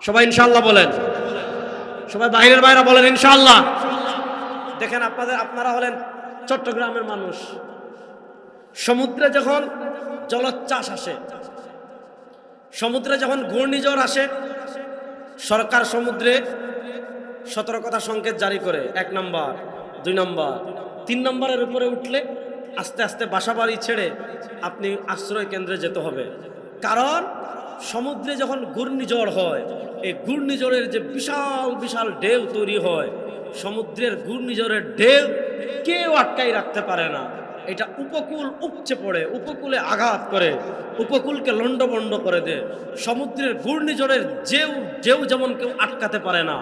সবাই ইনশাআল্লাহ বলেন, সবাই বাইরের বাইরে বলেন ইনশাআল্লাহ। দেখেন আপনারা হলেন চট্টগ্রামের মানুষ। সমুদ্রে যখন জলোচ্ছ্বাস আসে, সমুদ্রে যখন ঘূর্ণিঝড় আসে, সরকার সমুদ্রে সতর্কতা সংকেত জারি করে 1 নম্বর, 2 নম্বর, 3 নম্বরের উপরে উঠলে আস্তে আস্তে বাসাবাড়ি ছেড়ে আপনি আশ্রয় কেন্দ্রে যেতে হবে। কারণ সমুদ্রে যখন ঘূর্ণিঝড় হয়, এই ঘূর্ণিঝড়ের যে বিশাল বিশাল ঢেউ তৈরি হয়, সমুদ্রের ঘূর্ণিঝড়ের ঢেউ কেউ আটকাই রাখতে পারে না। এটা উপকূল উপচে পড়ে, উপকূলে আঘাত করে, উপকূলকে লন্ডভন্ড করে দেয়। সমুদ্রের ঘূর্ণিঝড়ের ঢেউ যেমন কেউ আটকাতে পারে না।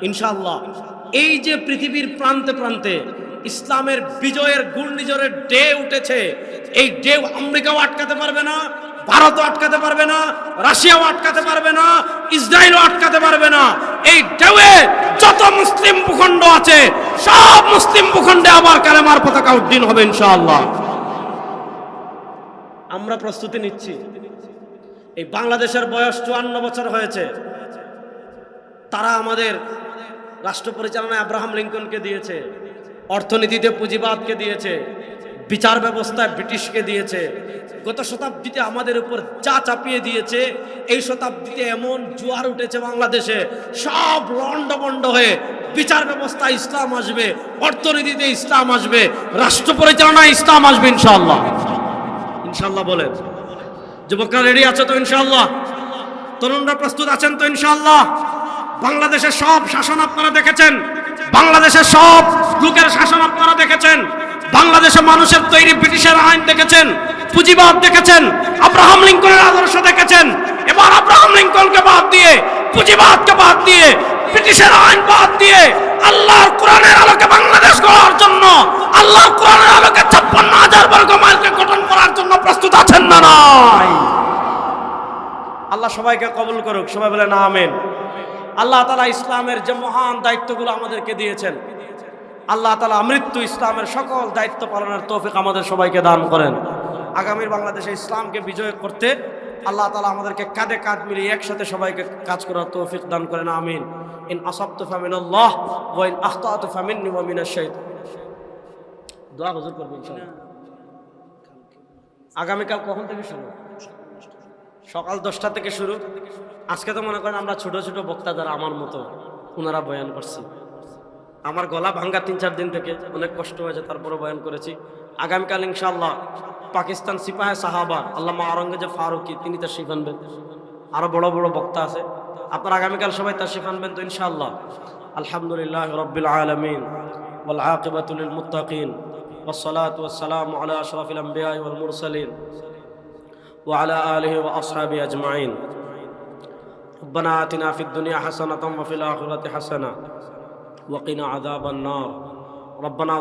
ইনশাআল্লাহ এই যে পৃথিবীর প্রান্তে প্রান্তে ইসলামের বিজয়ের ঘূর্ণিঝড়ের ঢেউ উঠেছে, এই ঢেউ আমেরিকাও আটকাতে পারবে না, ভারতও আটকাতে পারবে না, রাশিয়াও আটকাতে পারবে না, ইসরায়েলও আটকাতে পারবে না। এই ঢেউয়ে যত মুসলিম ভূখণ্ড আছে, সব মুসলিম ভূখণ্ডে আবার কালেমার পতাকা উড্ডীন হবে ইনশাআল্লাহ। আমরা প্রস্তুতি নিচ্ছি। এই বাংলাদেশের বয়স 54 বছর হয়েছে। তারা আমাদের রাষ্ট্র পরিচালনায় আব্রাহাম লিঙ্কনকে দিয়েছে, অর্থনীতিতে পুঁজিবাদকে দিয়েছে, বিচার ব্যবস্থায় ব্রিটিশকে দিয়েছে। গত শতাব্দীতে আমাদের উপর যা চাপিয়ে দিয়েছে, এই শতাব্দীতে এমন জোয়ার উঠেছে বাংলাদেশে, সব লন্ডভন্ড হয়ে বিচার ব্যবস্থায় ইসলাম আসবে, অর্থনীতিতে ইসলাম আসবে, রাষ্ট্র পরিচালনায় ইসলাম আসবে ইনশাআল্লাহ। ইনশাআল্লাহ বলেন। যুবকরা রেডি আছে তো ইনশাআল্লাহ? তরুণরা প্রস্তুত আছেন তো ইনশাআল্লাহ? বাংলাদেশের সব শাসন আপনারা দেখেছেন, বাংলাদেশের সব লোকের শাসন আপনারা দেখেছেন, বাংলাদেশে মানুষের তৈরি ব্রিটিশের আইন দেখেছেন, পুঁজিবাদ দেখেছেন, আব্রাহাম লিঙ্কনের আদর্শ দেখেছেন। এবার আব্রাহাম লিঙ্কনকে বাদ দিয়ে, পুঁজিবাদকে বাদ দিয়ে, ব্রিটিশের আইন বাদ দিয়ে আল্লাহর কোরআনের আলোকে বাংলাদেশ গড়ার জন্য, আল্লাহর কোরআনের আলোকে 56,000 বর্গ মাইলকে গঠন করার জন্য প্রস্তুত আছেন না নাই? আল্লাহ সবাইকে কবুল করুক, সবাই বলেন আমিন। আল্লাহ তাআলা ইসলামের যে মহান দায়িত্বগুলো আমাদেরকে দিয়েছেন, আল্লাহ তাআলা মৃত্যু ইসলামের সকল দায়িত্ব পালনের তৌফিক আমাদের সবাইকে দান করেন। আগামীর বাংলাদেশে ইসলামকে বিজয় করতে আল্লাহ তাআলা আমাদেরকে কাঁধে কাঁধ মিলিয়ে একসাথে সবাইকে কাজ করার তৌফিক দান করেন, আমিন। ইন আসাবতু ফামিনাল্লাহ ওয়া ইন আখতাতু ফামিন্নি ওয়া মিনাশ শাইতান। দোয়া হুজুর করবেন ইনশাআল্লাহ। আগামীকাল কখন থেকে শুরু? সকাল 10টা থেকে শুরু। আজকে তো মনে করেন আমরা ছোট ছোট বক্তা যারা আমার মতো, ওনারা বয়ান করছি। আমার গলা ভাঙ্গা 3-4 দিন থেকে অনেক কষ্ট হয়েছে, তারপরে বয়ান করেছি। আগামীকাল ইনশাআল্লাহ পাকিস্তান সিপাহে সাহাবা আল্লামা আওরঙ্গজেব ফারুকি তিনি তাশরীফ আনবেন। আরো বড় বড় বক্তা আছে, আপনারা আগামীকাল সবাই তাশরীফ আনবেন তো ইনশাআল্লাহ। আলহামদুলিল্লাহ রাব্বিল আলামিন ওয়াল আকিবাতু লিল মুত্তাকিন ওয়াস সালাতু ওয়াস সালামু আলা আশরাফিল আমবিয়া ওয়াল মুরসালিন ওয়া আলা আলিহি ওয়া আসহাবিহি আজমাইন। রব্বানা আতিনা ফিদ দুনিয়া হাসানাতাও ওয়া ফিল আখিরাতি হাসানাহ ওয়া কিনা আযাবান নার। রব্বানা